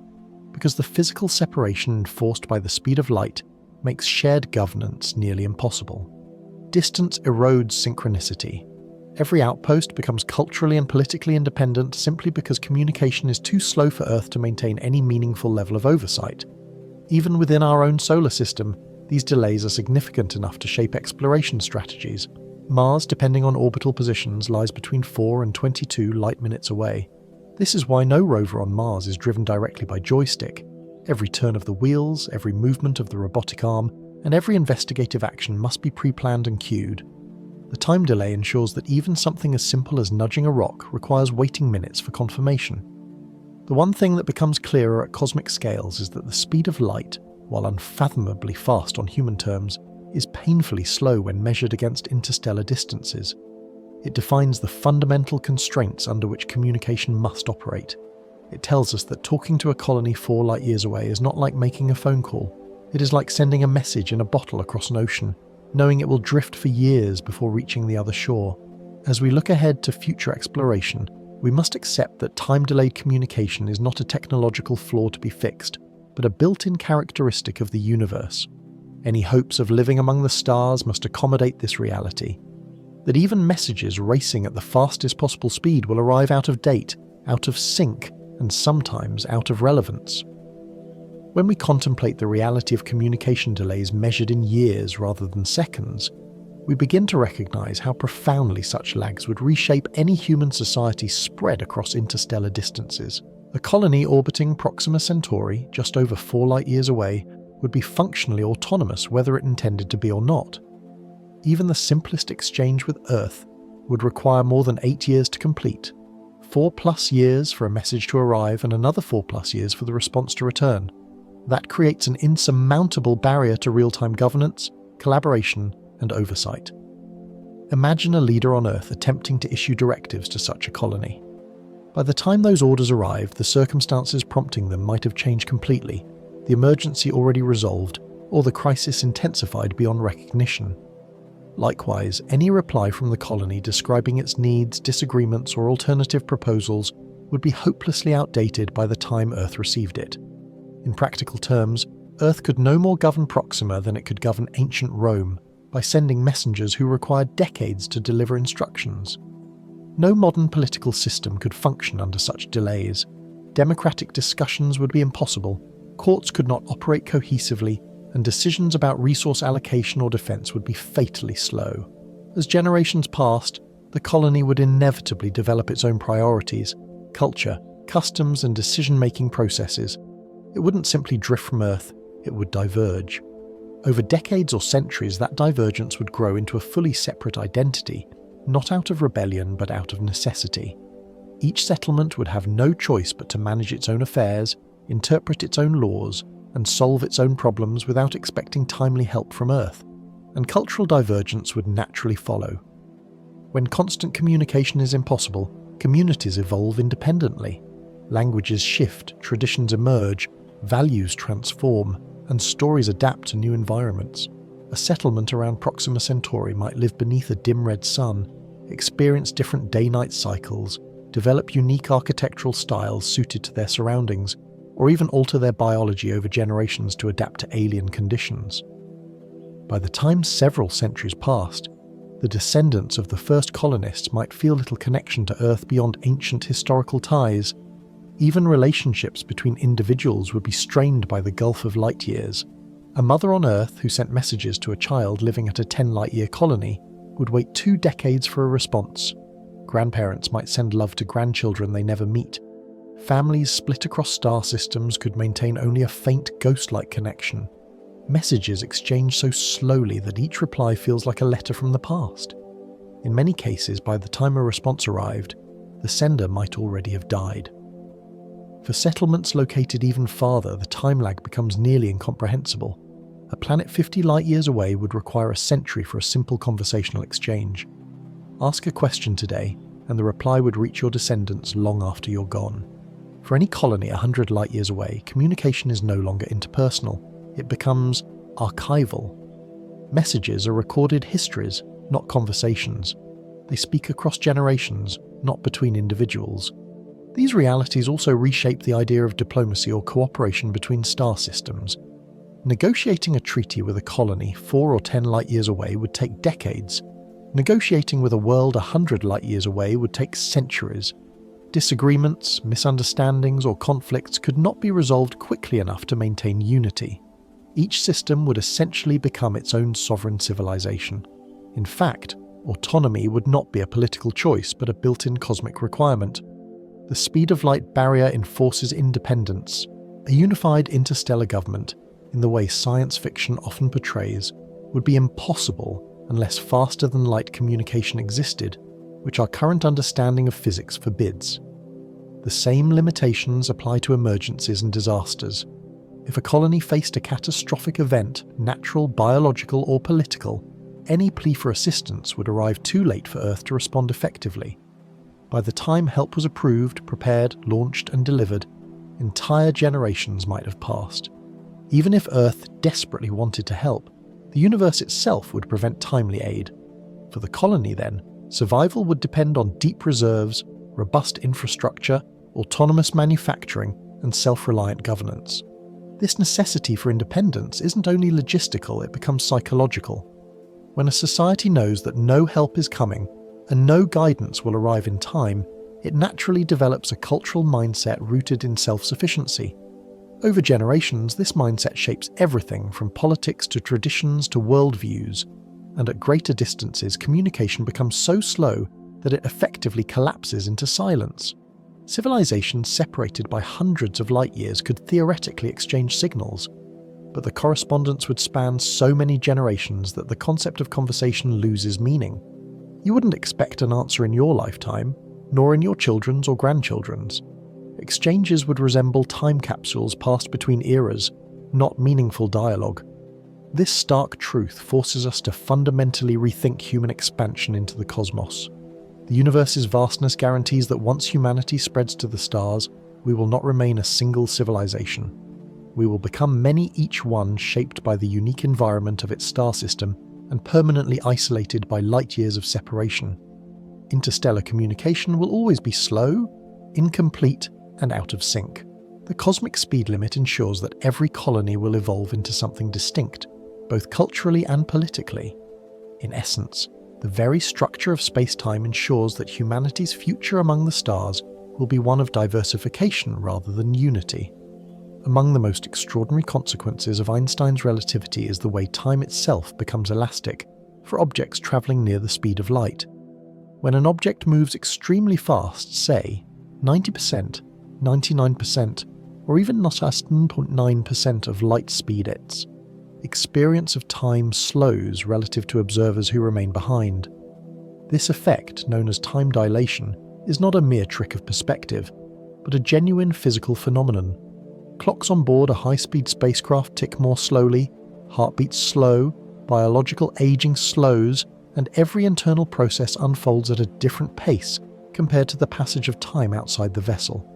because the physical separation enforced by the speed of light makes shared governance nearly impossible. Distance erodes synchronicity. Every outpost becomes culturally and politically independent simply because communication is too slow for Earth to maintain any meaningful level of oversight. Even within our own solar system, these delays are significant enough to shape exploration strategies. Mars, depending on orbital positions, lies between 4 and 22 light-minutes away. This is why no rover on Mars is driven directly by joystick. Every turn of the wheels, every movement of the robotic arm, and every investigative action must be pre-planned and queued. The time delay ensures that even something as simple as nudging a rock requires waiting minutes for confirmation. The one thing that becomes clearer at cosmic scales is that the speed of light, while unfathomably fast on human terms, is painfully slow when measured against interstellar distances. It defines the fundamental constraints under which communication must operate. It tells us that talking to a colony 4 light-years away is not like making a phone call. It is like sending a message in a bottle across an ocean, knowing it will drift for years before reaching the other shore. As we look ahead to future exploration, we must accept that time-delayed communication is not a technological flaw to be fixed, but a built-in characteristic of the universe. Any hopes of living among the stars must accommodate this reality, that even messages racing at the fastest possible speed will arrive out of date, out of sync, and sometimes out of relevance. When we contemplate the reality of communication delays measured in years rather than seconds, we begin to recognize how profoundly such lags would reshape any human society spread across interstellar distances. A colony orbiting Proxima Centauri, just over 4 light-years away, would be functionally autonomous whether it intended to be or not. Even the simplest exchange with Earth would require more than 8 years to complete, 4+ years for a message to arrive and another 4+ years for the response to return. That creates an insurmountable barrier to real-time governance, collaboration, and oversight. Imagine a leader on Earth attempting to issue directives to such a colony. By the time those orders arrived, the circumstances prompting them might have changed completely, the emergency already resolved, or the crisis intensified beyond recognition. Likewise, any reply from the colony describing its needs, disagreements, or alternative proposals would be hopelessly outdated by the time Earth received it. In practical terms, Earth could no more govern Proxima than it could govern ancient Rome by sending messengers who required decades to deliver instructions. No modern political system could function under such delays. Democratic discussions would be impossible, courts could not operate cohesively, and decisions about resource allocation or defence would be fatally slow. As generations passed, the colony would inevitably develop its own priorities, culture, customs, and decision-making processes. It wouldn't simply drift from Earth, it would diverge. Over decades or centuries, that divergence would grow into a fully separate identity, not out of rebellion but out of necessity. Each settlement would have no choice but to manage its own affairs, interpret its own laws, and solve its own problems without expecting timely help from Earth, and cultural divergence would naturally follow. When constant communication is impossible, communities evolve independently. Languages shift, traditions emerge, values transform, and stories adapt to new environments. A settlement around Proxima Centauri might live beneath a dim red sun, experience different day-night cycles, develop unique architectural styles suited to their surroundings, or even alter their biology over generations to adapt to alien conditions. By the time several centuries passed, the descendants of the first colonists might feel little connection to Earth beyond ancient historical ties. Even relationships between individuals would be strained by the gulf of light years. A mother on Earth who sent messages to a child living at a 10-light-year colony would wait 2 decades for a response. Grandparents might send love to grandchildren they never meet. Families split across star systems could maintain only a faint ghost-like connection. Messages exchanged so slowly that each reply feels like a letter from the past. In many cases, by the time a response arrived, the sender might already have died. For settlements located even farther, the time lag becomes nearly incomprehensible. A planet 50 light-years away would require a century for a simple conversational exchange. Ask a question today, and the reply would reach your descendants long after you're gone. For any colony 100 light-years away, communication is no longer interpersonal. It becomes archival. Messages are recorded histories, not conversations. They speak across generations, not between individuals. These realities also reshape the idea of diplomacy or cooperation between star systems. Negotiating a treaty with a colony 4 or 10 light-years away would take decades. Negotiating with a world 100 light-years away would take centuries. Disagreements, misunderstandings, or conflicts could not be resolved quickly enough to maintain unity. Each system would essentially become its own sovereign civilization. In fact, autonomy would not be a political choice but a built-in cosmic requirement. The speed of light barrier enforces independence. A unified interstellar government, in the way science fiction often portrays, would be impossible unless faster-than-light communication existed, which our current understanding of physics forbids. The same limitations apply to emergencies and disasters. If a colony faced a catastrophic event, natural, biological, or political, any plea for assistance would arrive too late for Earth to respond effectively. By the time help was approved, prepared, launched, and delivered, entire generations might have passed. Even if Earth desperately wanted to help, the universe itself would prevent timely aid. For the colony, then, survival would depend on deep reserves, robust infrastructure, autonomous manufacturing, and self-reliant governance. This necessity for independence isn't only logistical, it becomes psychological. When a society knows that no help is coming and no guidance will arrive in time, it naturally develops a cultural mindset rooted in self-sufficiency. Over generations, this mindset shapes everything from politics to traditions to worldviews, and at greater distances, communication becomes so slow that it effectively collapses into silence. Civilizations separated by hundreds of light-years could theoretically exchange signals, but the correspondence would span so many generations that the concept of conversation loses meaning. You wouldn't expect an answer in your lifetime, nor in your children's or grandchildren's. Exchanges would resemble time capsules passed between eras, not meaningful dialogue. This stark truth forces us to fundamentally rethink human expansion into the cosmos. The universe's vastness guarantees that once humanity spreads to the stars, we will not remain a single civilization. we will become many, each one shaped by the unique environment of its star system and permanently isolated by light years of separation. Interstellar communication will always be slow, incomplete, and out of sync. The cosmic speed limit ensures that every colony will evolve into something distinct, both culturally and politically. In essence, the very structure of space-time ensures that humanity's future among the stars will be one of diversification rather than unity. Among the most extraordinary consequences of Einstein's relativity is the way time itself becomes elastic for objects travelling near the speed of light. When an object moves extremely fast, say 90%, 99%, or even not 0.9% of light speed, its experience of time slows relative to observers who remain behind. This effect, known as time dilation, is not a mere trick of perspective, but a genuine physical phenomenon. Clocks on board a high-speed spacecraft tick more slowly, heartbeats slow, biological aging slows, and every internal process unfolds at a different pace compared to the passage of time outside the vessel.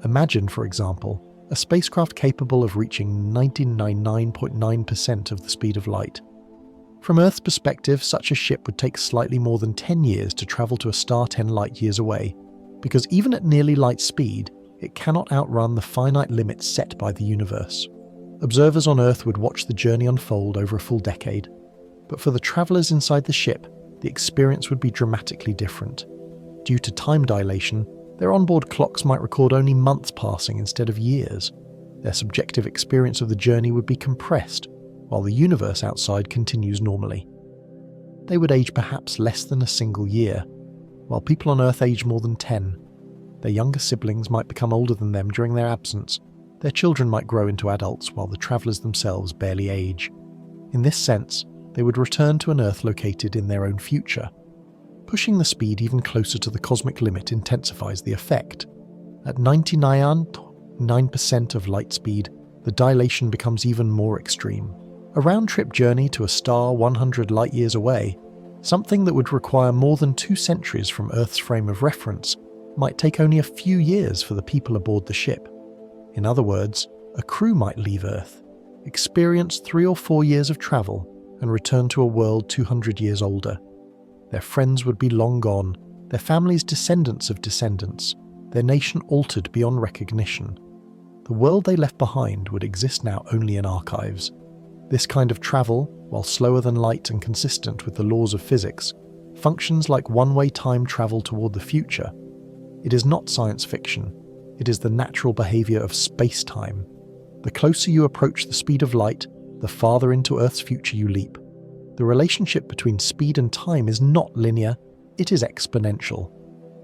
Imagine, for example, a spacecraft capable of reaching 99.9% of the speed of light. From Earth's perspective, such a ship would take slightly more than 10 years to travel to a star 10 light-years away, because even at nearly light speed, it cannot outrun the finite limits set by the universe. Observers on Earth would watch the journey unfold over a full decade, but for the travellers inside the ship, the experience would be dramatically different. Due to time dilation, their onboard clocks might record only months passing instead of years. Their subjective experience of the journey would be compressed, while the universe outside continues normally. They would age perhaps less than a single year, while people on Earth age more than 10. Their younger siblings might become older than them during their absence. Their children might grow into adults while the travellers themselves barely age. In this sense, they would return to an Earth located in their own future. Pushing the speed even closer to the cosmic limit intensifies the effect. At 99.9% of light speed, the dilation becomes even more extreme. A round-trip journey to a star 100 light-years away, something that would require more than 2 centuries from Earth's frame of reference, might take only a few years for the people aboard the ship. In other words, a crew might leave Earth, experience 3 or 4 years of travel, and return to a world 200 years older. Their friends would be long gone, their families descendants of descendants, their nation altered beyond recognition. The world they left behind would exist now only in archives. This kind of travel, while slower than light and consistent with the laws of physics, functions like one-way time travel toward the future. It is not science fiction, it is the natural behaviour of space-time. The closer you approach the speed of light, the farther into Earth's future you leap. The relationship between speed and time is not linear, it is exponential.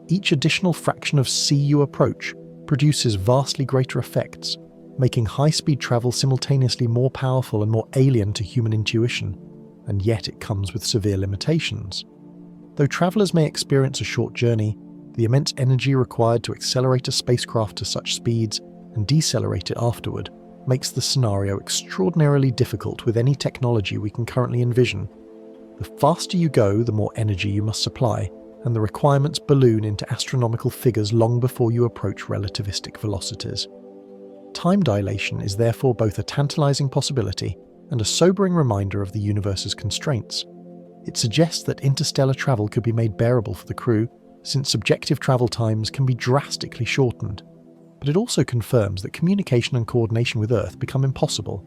Each additional fraction of c you approach produces vastly greater effects, making high-speed travel simultaneously more powerful and more alien to human intuition, and yet it comes with severe limitations. Though travellers may experience a short journey, the immense energy required to accelerate a spacecraft to such speeds and decelerate it afterward makes the scenario extraordinarily difficult with any technology we can currently envision. The faster you go, the more energy you must supply, and the requirements balloon into astronomical figures long before you approach relativistic velocities. Time dilation is therefore both a tantalizing possibility and a sobering reminder of the universe's constraints. It suggests that interstellar travel could be made bearable for the crew, since subjective travel times can be drastically shortened. But it also confirms that communication and coordination with Earth become impossible.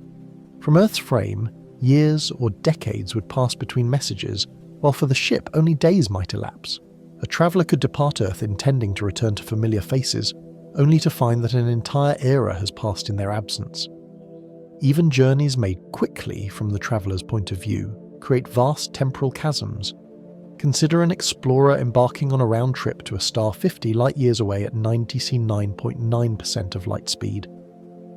From Earth's frame, years or decades would pass between messages, while for the ship only days might elapse. A traveller could depart Earth intending to return to familiar faces, only to find that an entire era has passed in their absence. Even journeys made quickly from the traveller's point of view create vast temporal chasms. Consider an explorer embarking on a round trip to a star 50 light-years away at 99.9% of light speed.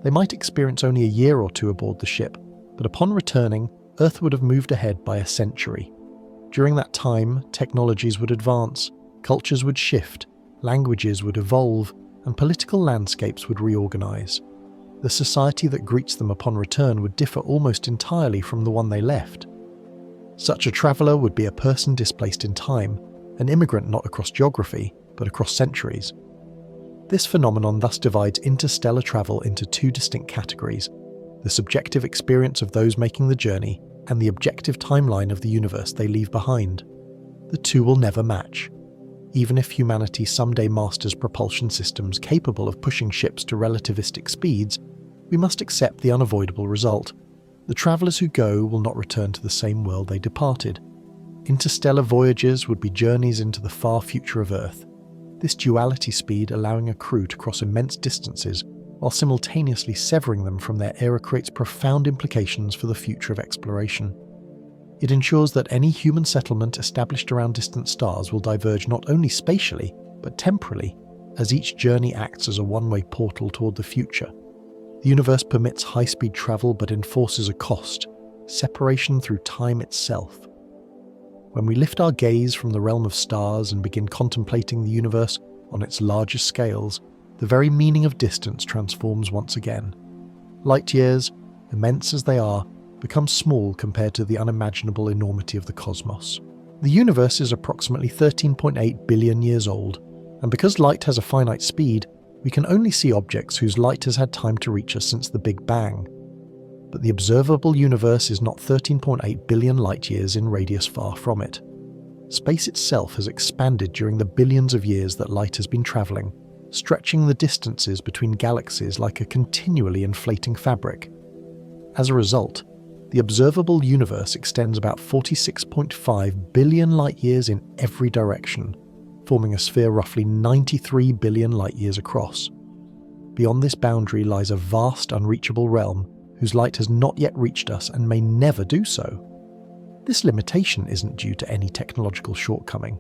They might experience only a year or two aboard the ship, but upon returning, Earth would have moved ahead by a century. During that time, technologies would advance, cultures would shift, languages would evolve, and political landscapes would reorganize. The society that greets them upon return would differ almost entirely from the one they left. Such a traveller would be a person displaced in time, an immigrant not across geography, but across centuries. This phenomenon thus divides interstellar travel into two distinct categories: the subjective experience of those making the journey and the objective timeline of the universe they leave behind. The two will never match. Even if humanity someday masters propulsion systems capable of pushing ships to relativistic speeds, we must accept the unavoidable result. The travellers who go will not return to the same world they departed. Interstellar voyages would be journeys into the far future of Earth. This duality speed allowing a crew to cross immense distances while simultaneously severing them from their era creates profound implications for the future of exploration. It ensures that any human settlement established around distant stars will diverge not only spatially, but temporally, as each journey acts as a one-way portal toward the future. The universe permits high-speed travel but enforces a cost: separation through time itself. When we lift our gaze from the realm of stars and begin contemplating the universe on its largest scales, the very meaning of distance transforms once again. Light years, immense as they are, become small compared to the unimaginable enormity of the cosmos. The universe is approximately 13.8 billion years old, and because light has a finite speed, we can only see objects whose light has had time to reach us since the Big Bang. But the observable universe is not 13.8 billion light-years in radius far from it. Space itself has expanded during the billions of years that light has been travelling, stretching the distances between galaxies like a continually inflating fabric. As a result, the observable universe extends about 46.5 billion light-years in every direction, forming a sphere roughly 93 billion light-years across. Beyond this boundary lies a vast, unreachable realm whose light has not yet reached us and may never do so. This limitation isn't due to any technological shortcoming.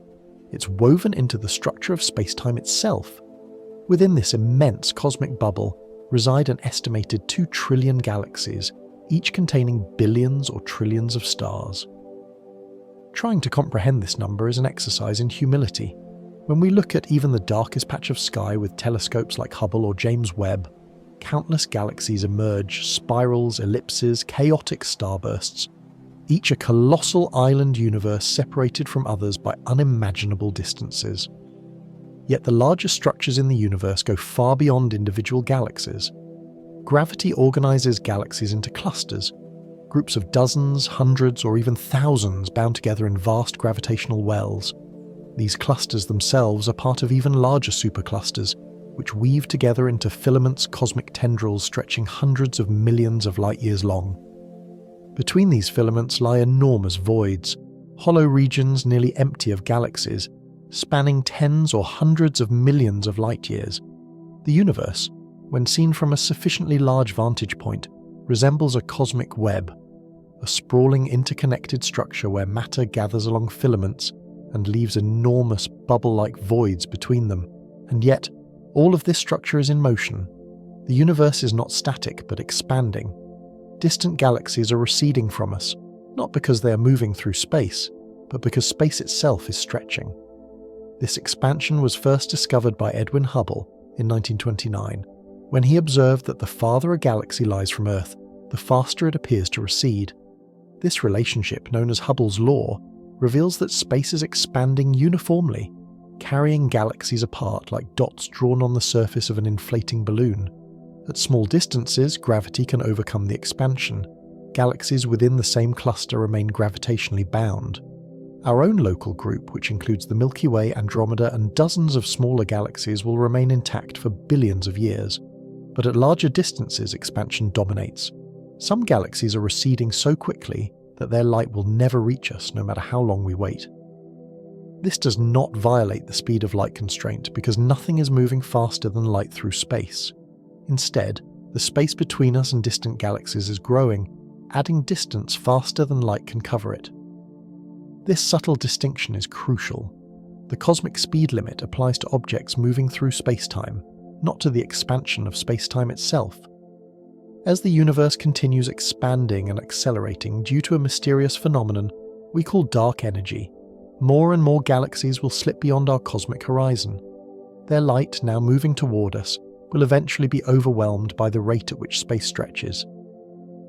It's woven into the structure of space-time itself. Within this immense cosmic bubble reside an estimated 2 trillion galaxies, each containing billions or trillions of stars. Trying to comprehend this number is an exercise in humility. When we look at even the darkest patch of sky with telescopes like Hubble or James Webb, countless galaxies emerge, spirals, ellipses, chaotic starbursts, each a colossal island universe separated from others by unimaginable distances. Yet the largest structures in the universe go far beyond individual galaxies. Gravity organizes galaxies into clusters, groups of dozens, hundreds, or even thousands bound together in vast gravitational wells. These clusters themselves are part of even larger superclusters, which weave together into filaments, cosmic tendrils stretching hundreds of millions of light-years long. Between these filaments lie enormous voids, hollow regions nearly empty of galaxies, spanning tens or hundreds of millions of light-years. The universe, when seen from a sufficiently large vantage point, resembles a cosmic web, a sprawling interconnected structure where matter gathers along filaments and leaves enormous bubble-like voids between them. And yet, all of this structure is in motion. The universe is not static but expanding. Distant galaxies are receding from us, not because they are moving through space, but because space itself is stretching. This expansion was first discovered by Edwin Hubble in 1929, when he observed that the farther a galaxy lies from Earth, the faster it appears to recede. This relationship, known as Hubble's law, reveals that space is expanding uniformly, carrying galaxies apart like dots drawn on the surface of an inflating balloon. At small distances, gravity can overcome the expansion. Galaxies within the same cluster remain gravitationally bound. Our own local group, which includes the Milky Way, Andromeda, and dozens of smaller galaxies, will remain intact for billions of years. But at larger distances, expansion dominates. Some galaxies are receding so quickly that their light will never reach us, no matter how long we wait. This does not violate the speed of light constraint because nothing is moving faster than light through space. Instead, the space between us and distant galaxies is growing, adding distance faster than light can cover it. This subtle distinction is crucial. The cosmic speed limit applies to objects moving through space-time, not to the expansion of space-time itself. As the universe continues expanding and accelerating due to a mysterious phenomenon we call dark energy, more and more galaxies will slip beyond our cosmic horizon. Their light, now moving toward us, will eventually be overwhelmed by the rate at which space stretches.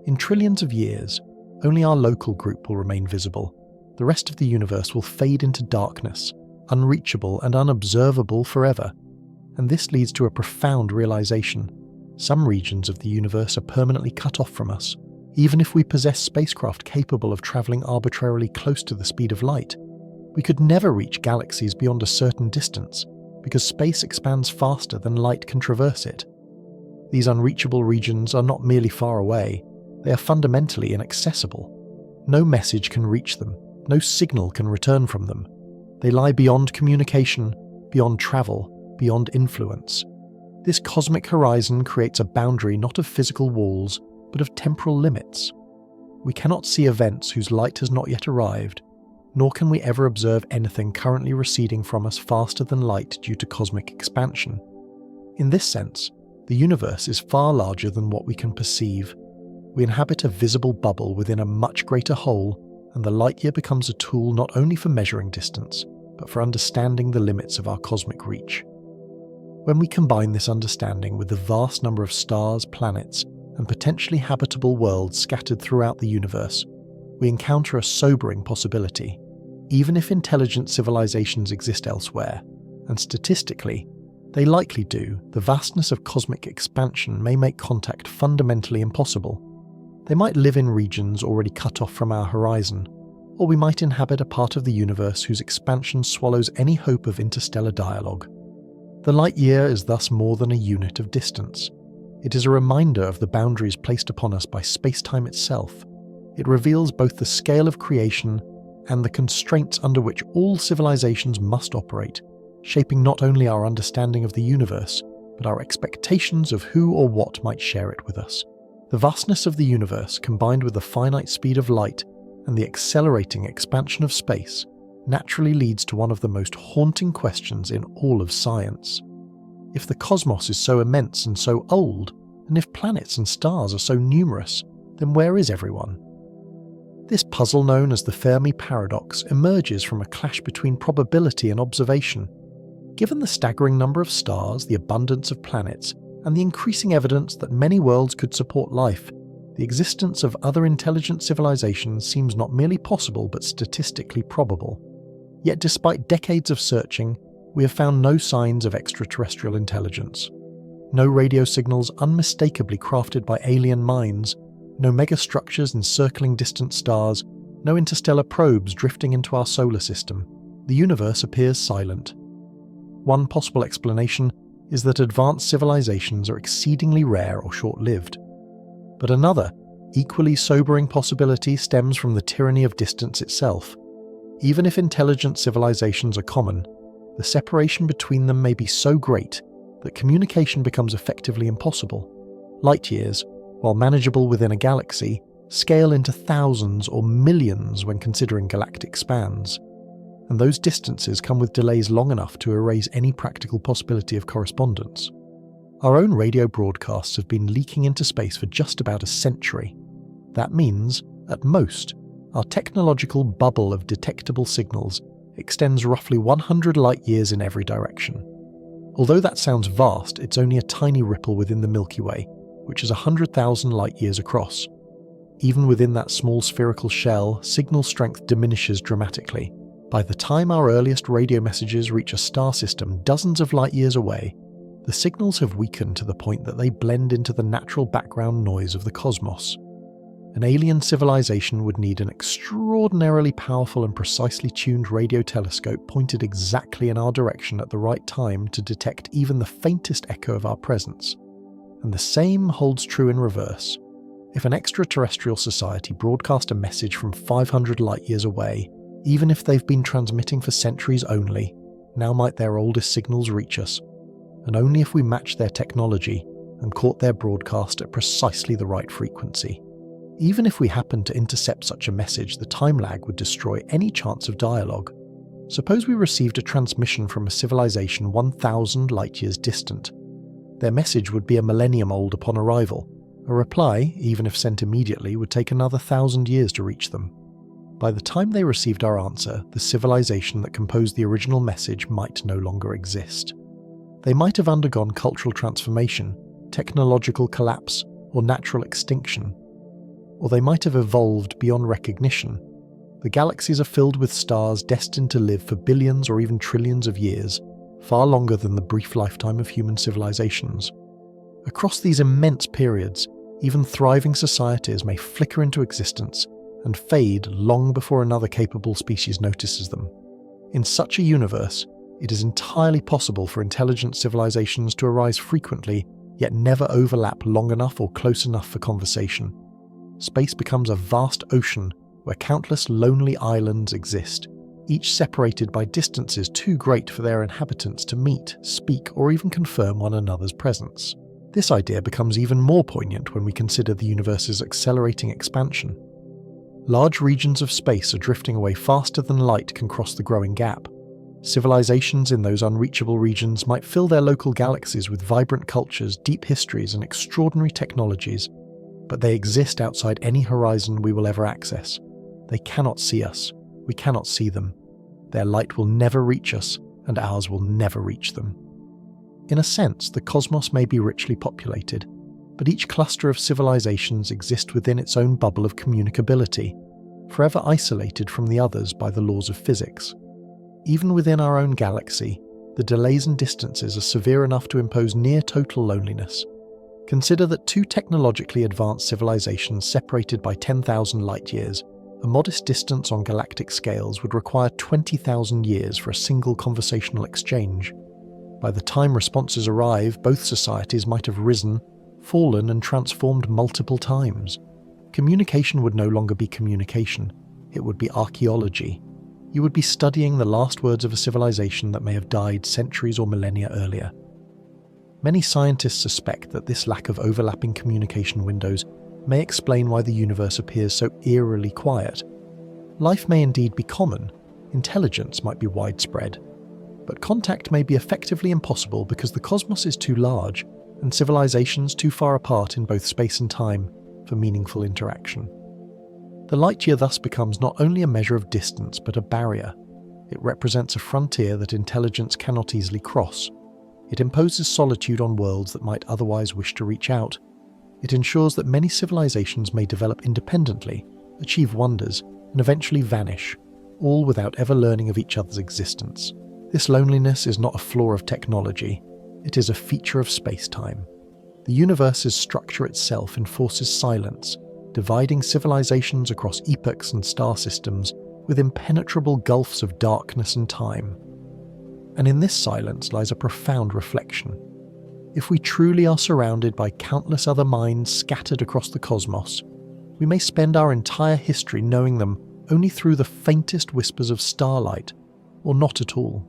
In trillions of years, only our local group will remain visible. The rest of the universe will fade into darkness, unreachable and unobservable forever. And this leads to a profound realization. Some regions of the universe are permanently cut off from us. Even if we possess spacecraft capable of traveling arbitrarily close to the speed of light, we could never reach galaxies beyond a certain distance, because space expands faster than light can traverse it. These unreachable regions are not merely far away, they are fundamentally inaccessible. No message can reach them, no signal can return from them. They lie beyond communication, beyond travel, beyond influence. This cosmic horizon creates a boundary not of physical walls, but of temporal limits. We cannot see events whose light has not yet arrived, nor can we ever observe anything currently receding from us faster than light due to cosmic expansion. In this sense, the universe is far larger than what we can perceive. We inhabit a visible bubble within a much greater whole, and the light year becomes a tool not only for measuring distance, but for understanding the limits of our cosmic reach. When we combine this understanding with the vast number of stars, planets, and potentially habitable worlds scattered throughout the universe, we encounter a sobering possibility. Even if intelligent civilizations exist elsewhere, and statistically, they likely do, the vastness of cosmic expansion may make contact fundamentally impossible. They might live in regions already cut off from our horizon, or we might inhabit a part of the universe whose expansion swallows any hope of interstellar dialogue. The light year is thus more than a unit of distance. It is a reminder of the boundaries placed upon us by space-time itself. It reveals both the scale of creation and the constraints under which all civilizations must operate, shaping not only our understanding of the universe, but our expectations of who or what might share it with us. The vastness of the universe, combined with the finite speed of light and the accelerating expansion of space, naturally leads to one of the most haunting questions in all of science. If the cosmos is so immense and so old, and if planets and stars are so numerous, then where is everyone? This puzzle, known as the Fermi paradox, emerges from a clash between probability and observation. Given the staggering number of stars, the abundance of planets, and the increasing evidence that many worlds could support life, the existence of other intelligent civilizations seems not merely possible but statistically probable. Yet despite decades of searching, we have found no signs of extraterrestrial intelligence. No radio signals unmistakably crafted by alien minds, no megastructures encircling distant stars, no interstellar probes drifting into our solar system. The universe appears silent. One possible explanation is that advanced civilizations are exceedingly rare or short-lived. But another, equally sobering possibility stems from the tyranny of distance itself. Even if intelligent civilizations are common, the separation between them may be so great that communication becomes effectively impossible. Light years, while manageable within a galaxy, scale into thousands or millions when considering galactic spans. And those distances come with delays long enough to erase any practical possibility of correspondence. Our own radio broadcasts have been leaking into space for just about a century. That means, at most, our technological bubble of detectable signals extends roughly 100 light-years in every direction. Although that sounds vast, it's only a tiny ripple within the Milky Way, which is 100,000 light-years across. Even within that small spherical shell, signal strength diminishes dramatically. By the time our earliest radio messages reach a star system dozens of light-years away, the signals have weakened to the point that they blend into the natural background noise of the cosmos. An alien civilization would need an extraordinarily powerful and precisely tuned radio telescope pointed exactly in our direction at the right time to detect even the faintest echo of our presence. And the same holds true in reverse. If an extraterrestrial society broadcast a message from 500 light-years away, even if they've been transmitting for centuries only, now might their oldest signals reach us, and only if we match their technology and caught their broadcast at precisely the right frequency. Even if we happen to intercept such a message, the time lag would destroy any chance of dialogue. Suppose we received a transmission from a civilization 1,000 light-years distant. Their message would be a millennium old upon arrival. A reply, even if sent immediately, would take another 1,000 years to reach them. By the time they received our answer, the civilization that composed the original message might no longer exist. They might have undergone cultural transformation, technological collapse, or natural extinction. Or they might have evolved beyond recognition. The galaxies are filled with stars destined to live for billions or even trillions of years, far longer than the brief lifetime of human civilizations. Across these immense periods, even thriving societies may flicker into existence and fade long before another capable species notices them. In such a universe, it is entirely possible for intelligent civilizations to arise frequently, yet never overlap long enough or close enough for conversation. Space becomes a vast ocean where countless lonely islands exist, each separated by distances too great for their inhabitants to meet, speak, or even confirm one another's presence. This idea becomes even more poignant when we consider the universe's accelerating expansion. Large regions of space are drifting away faster than light can cross the growing gap. Civilizations in those unreachable regions might fill their local galaxies with vibrant cultures, deep histories, and extraordinary technologies, but they exist outside any horizon we will ever access. They cannot see us. We cannot see them. Their light will never reach us, and ours will never reach them. In a sense, the cosmos may be richly populated, but each cluster of civilizations exists within its own bubble of communicability, forever isolated from the others by the laws of physics. Even within our own galaxy, the delays and distances are severe enough to impose near-total loneliness. Consider that two technologically advanced civilizations separated by 10,000 light-years, a modest distance on galactic scales, would require 20,000 years for a single conversational exchange. By the time responses arrive, both societies might have risen, fallen, and transformed multiple times. Communication would no longer be communication. It would be archaeology. You would be studying the last words of a civilization that may have died centuries or millennia earlier. Many scientists suspect that this lack of overlapping communication windows may explain why the universe appears so eerily quiet. Life may indeed be common, intelligence might be widespread, but contact may be effectively impossible because the cosmos is too large and civilizations too far apart in both space and time for meaningful interaction. The light year thus becomes not only a measure of distance but a barrier. It represents a frontier that intelligence cannot easily cross. It imposes solitude on worlds that might otherwise wish to reach out. It ensures that many civilizations may develop independently, achieve wonders, and eventually vanish, all without ever learning of each other's existence. This loneliness is not a flaw of technology, it is a feature of space-time. The universe's structure itself enforces silence, dividing civilizations across epochs and star systems with impenetrable gulfs of darkness and time. And in this silence lies a profound reflection. If we truly are surrounded by countless other minds scattered across the cosmos, we may spend our entire history knowing them only through the faintest whispers of starlight, or not at all.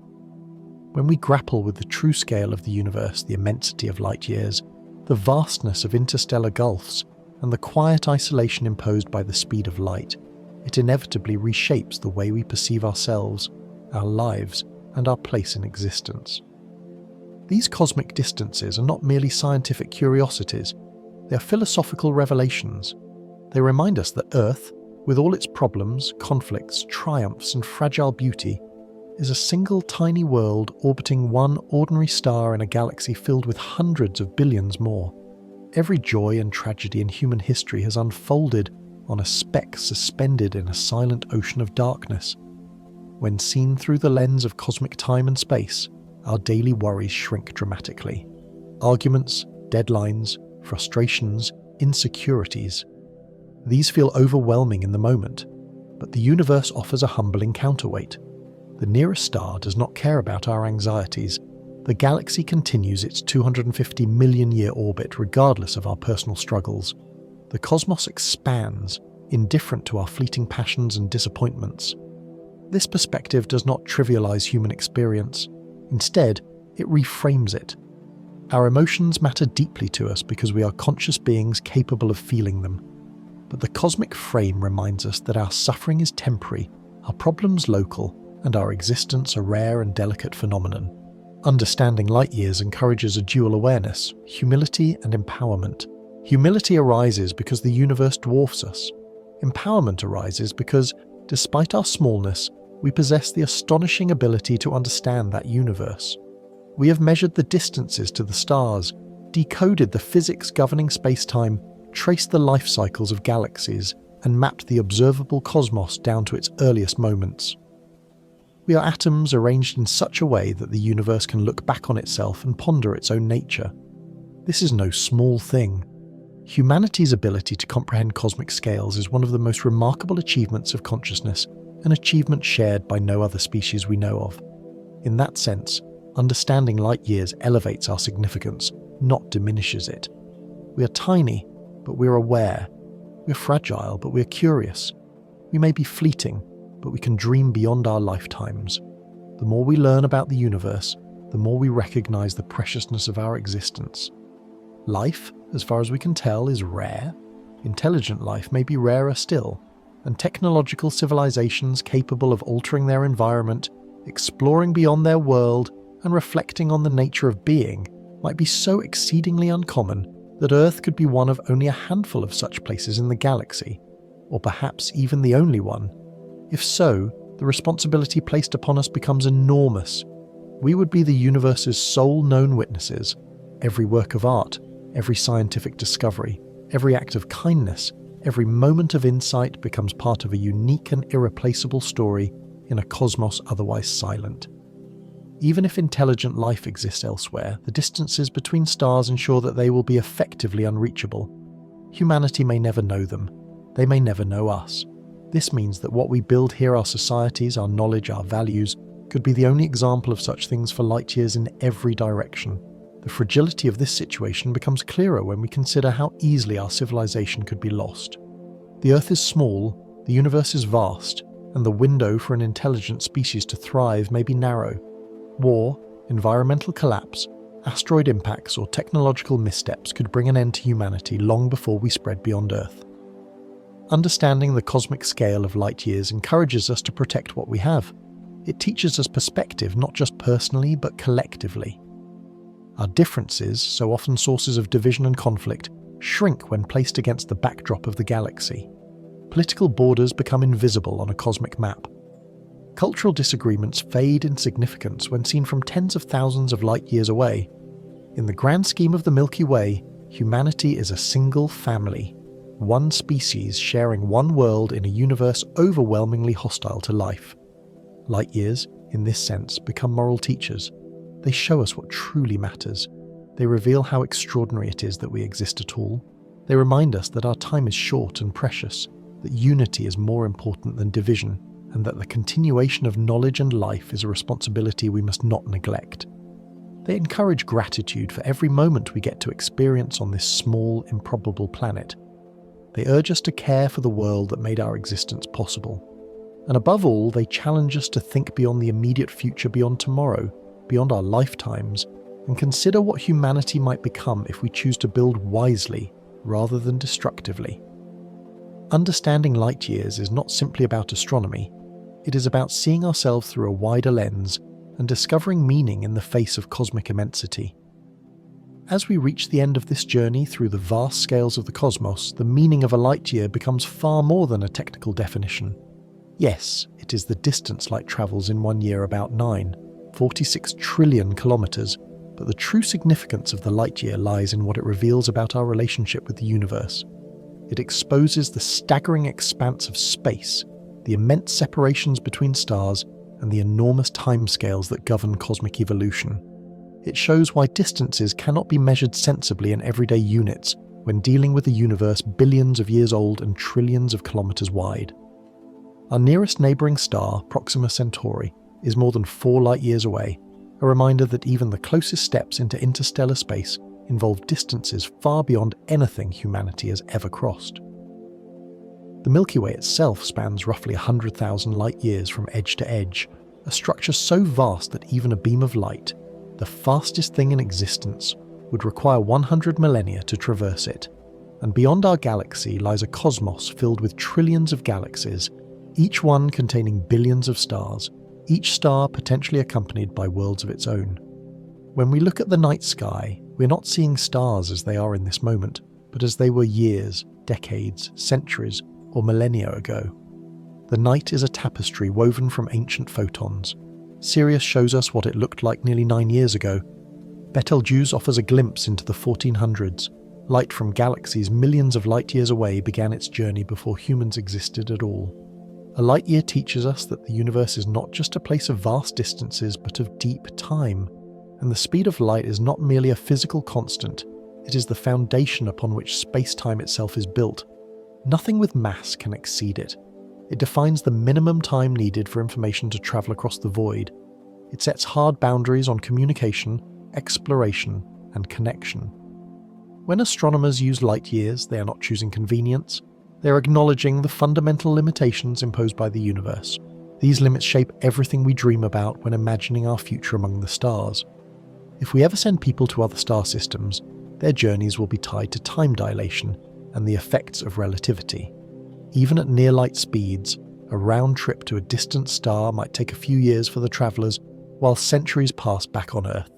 When we grapple with the true scale of the universe, the immensity of light years, the vastness of interstellar gulfs, and the quiet isolation imposed by the speed of light, it inevitably reshapes the way we perceive ourselves, our lives, and our place in existence. These cosmic distances are not merely scientific curiosities, they are philosophical revelations. They remind us that Earth, with all its problems, conflicts, triumphs, and fragile beauty, is a single tiny world orbiting one ordinary star in a galaxy filled with hundreds of billions more. Every joy and tragedy in human history has unfolded on a speck suspended in a silent ocean of darkness. When seen through the lens of cosmic time and space, our daily worries shrink dramatically. Arguments, deadlines, frustrations, insecurities. These feel overwhelming in the moment, but the universe offers a humbling counterweight. The nearest star does not care about our anxieties. The galaxy continues its 250 million year orbit regardless of our personal struggles. The cosmos expands, indifferent to our fleeting passions and disappointments. This perspective does not trivialize human experience. Instead, it reframes it. Our emotions matter deeply to us because we are conscious beings capable of feeling them. But the cosmic frame reminds us that our suffering is temporary, our problems local, and our existence a rare and delicate phenomenon. Understanding light years encourages a dual awareness, humility and empowerment. Humility arises because the universe dwarfs us. Empowerment arises because, despite our smallness, we possess the astonishing ability to understand that universe. We have measured the distances to the stars, decoded the physics governing space-time, traced the life cycles of galaxies, and mapped the observable cosmos down to its earliest moments. We are atoms arranged in such a way that the universe can look back on itself and ponder its own nature. This is no small thing. Humanity's ability to comprehend cosmic scales is one of the most remarkable achievements of consciousness, an achievement shared by no other species we know of. In that sense, understanding light years elevates our significance, not diminishes it. We are tiny, but we are aware. We are fragile, but we are curious. We may be fleeting, but we can dream beyond our lifetimes. The more we learn about the universe, the more we recognize the preciousness of our existence. Life, as far as we can tell, is rare. Intelligent life may be rarer still, and technological civilizations capable of altering their environment, exploring beyond their world, and reflecting on the nature of being might be so exceedingly uncommon that Earth could be one of only a handful of such places in the galaxy, or perhaps even the only one. If so, the responsibility placed upon us becomes enormous. We would be the universe's sole known witnesses. Every work of art, every scientific discovery, every act of kindness, every moment of insight becomes part of a unique and irreplaceable story in a cosmos otherwise silent. Even if intelligent life exists elsewhere, the distances between stars ensure that they will be effectively unreachable. Humanity may never know them. They may never know us. This means that what we build here, our societies, our knowledge, our values, could be the only example of such things for light years in every direction. The fragility of this situation becomes clearer when we consider how easily our civilization could be lost. The Earth is small, the universe is vast, and the window for an intelligent species to thrive may be narrow. War, environmental collapse, asteroid impacts, or technological missteps could bring an end to humanity long before we spread beyond Earth. Understanding the cosmic scale of light years encourages us to protect what we have. It teaches us perspective not just personally but collectively. Our differences, so often sources of division and conflict, shrink when placed against the backdrop of the galaxy. Political borders become invisible on a cosmic map. Cultural disagreements fade in significance when seen from tens of thousands of light years away. In the grand scheme of the Milky Way, humanity is a single family, one species sharing one world in a universe overwhelmingly hostile to life. Light years, in this sense, become moral teachers. They show us what truly matters. They reveal how extraordinary it is that we exist at all. They remind us that our time is short and precious, that unity is more important than division, and that the continuation of knowledge and life is a responsibility we must not neglect. They encourage gratitude for every moment we get to experience on this small, improbable planet. They urge us to care for the world that made our existence possible. And above all, they challenge us to think beyond the immediate future, beyond tomorrow, beyond our lifetimes, and consider what humanity might become if we choose to build wisely rather than destructively. Understanding light years is not simply about astronomy. It is about seeing ourselves through a wider lens and discovering meaning in the face of cosmic immensity. As we reach the end of this journey through the vast scales of the cosmos, the meaning of a light year becomes far more than a technical definition. Yes, it is the distance light travels in 1 year, about 46 trillion kilometers, but the true significance of the light year lies in what it reveals about our relationship with the universe. It exposes the staggering expanse of space, the immense separations between stars, and the enormous timescales that govern cosmic evolution. It shows why distances cannot be measured sensibly in everyday units when dealing with a universe billions of years old and trillions of kilometers wide. Our nearest neighbouring star, Proxima Centauri, is more than 4 light years away, a reminder that even the closest steps into interstellar space involve distances far beyond anything humanity has ever crossed. The Milky Way itself spans roughly 100,000 light years from edge to edge, a structure so vast that even a beam of light, the fastest thing in existence, would require 100 millennia to traverse it. And beyond our galaxy lies a cosmos filled with trillions of galaxies, each one containing billions of stars, each star potentially accompanied by worlds of its own. When we look at the night sky, we're not seeing stars as they are in this moment, but as they were years, decades, centuries, or millennia ago. The night is a tapestry woven from ancient photons. Sirius shows us what it looked like nearly 9 years ago. Betelgeuse offers a glimpse into the 1400s. Light from galaxies millions of light years away began its journey before humans existed at all. A light year teaches us that the universe is not just a place of vast distances, but of deep time, and the speed of light is not merely a physical constant, it is the foundation upon which space-time itself is built. Nothing with mass can exceed it. It defines the minimum time needed for information to travel across the void. It sets hard boundaries on communication, exploration, and connection. When astronomers use light years, they are not choosing convenience. They are acknowledging the fundamental limitations imposed by the universe. These limits shape everything we dream about when imagining our future among the stars. If we ever send people to other star systems, their journeys will be tied to time dilation and the effects of relativity. Even at near-light speeds, a round trip to a distant star might take a few years for the travelers, while centuries pass back on Earth.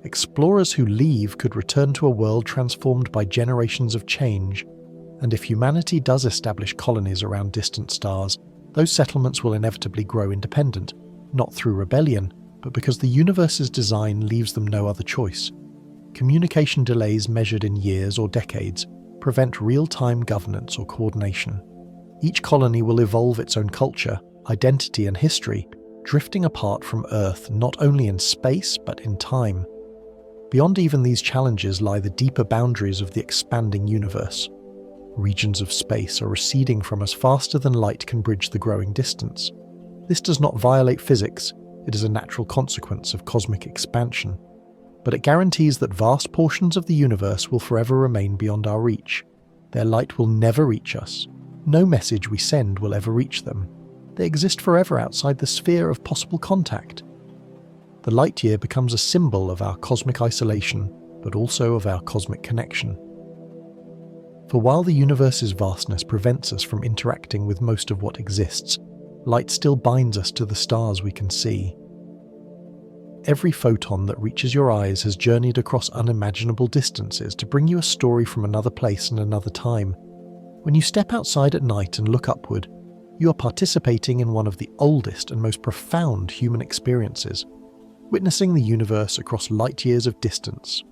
Explorers who leave could return to a world transformed by generations of change, and if humanity does establish colonies around distant stars, those settlements will inevitably grow independent, not through rebellion, but because the universe's design leaves them no other choice. Communication delays measured in years or decades prevent real-time governance or coordination. Each colony will evolve its own culture, identity and history, drifting apart from Earth not only in space but in time. Beyond even these challenges lie the deeper boundaries of the expanding universe. Regions of space are receding from us faster than light can bridge the growing distance. This does not violate physics, it is a natural consequence of cosmic expansion. But it guarantees that vast portions of the universe will forever remain beyond our reach. Their light will never reach us. No message we send will ever reach them. They exist forever outside the sphere of possible contact. The light year becomes a symbol of our cosmic isolation, but also of our cosmic connection. For while the universe's vastness prevents us from interacting with most of what exists, light still binds us to the stars we can see. Every photon that reaches your eyes has journeyed across unimaginable distances to bring you a story from another place and another time. When you step outside at night and look upward, you are participating in one of the oldest and most profound human experiences, witnessing the universe across light years of distance.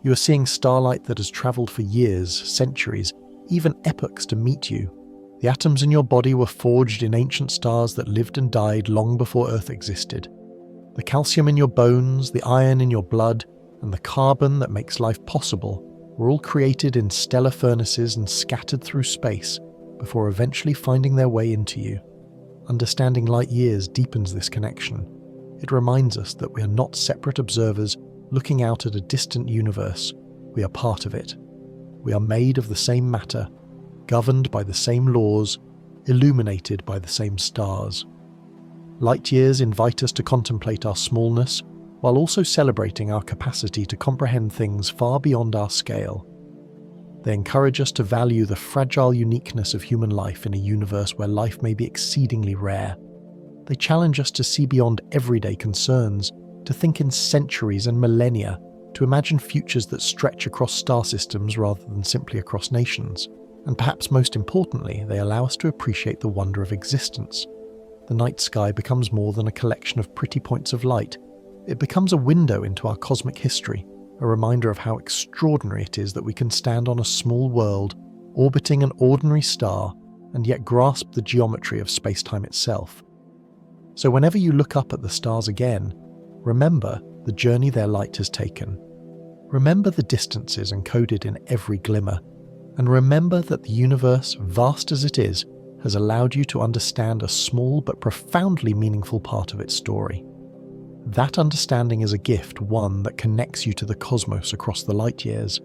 You are seeing starlight that has travelled for years, centuries, even epochs to meet you. The atoms in your body were forged in ancient stars that lived and died long before Earth existed. The calcium in your bones, the iron in your blood, and the carbon that makes life possible were all created in stellar furnaces and scattered through space before eventually finding their way into you. Understanding light years deepens this connection. It reminds us that we are not separate observers looking out at a distant universe. We are part of it. We are made of the same matter, governed by the same laws, illuminated by the same stars. Light years invite us to contemplate our smallness, while also celebrating our capacity to comprehend things far beyond our scale. They encourage us to value the fragile uniqueness of human life in a universe where life may be exceedingly rare. They challenge us to see beyond everyday concerns, to think in centuries and millennia, to imagine futures that stretch across star systems rather than simply across nations. And perhaps most importantly, they allow us to appreciate the wonder of existence. The night sky becomes more than a collection of pretty points of light. It becomes a window into our cosmic history, a reminder of how extraordinary it is that we can stand on a small world, orbiting an ordinary star, and yet grasp the geometry of space-time itself. So whenever you look up at the stars again, remember the journey their light has taken. Remember the distances encoded in every glimmer, and remember that the universe, vast as it is, has allowed you to understand a small but profoundly meaningful part of its story. That understanding is a gift, one that connects you to the cosmos across the light years.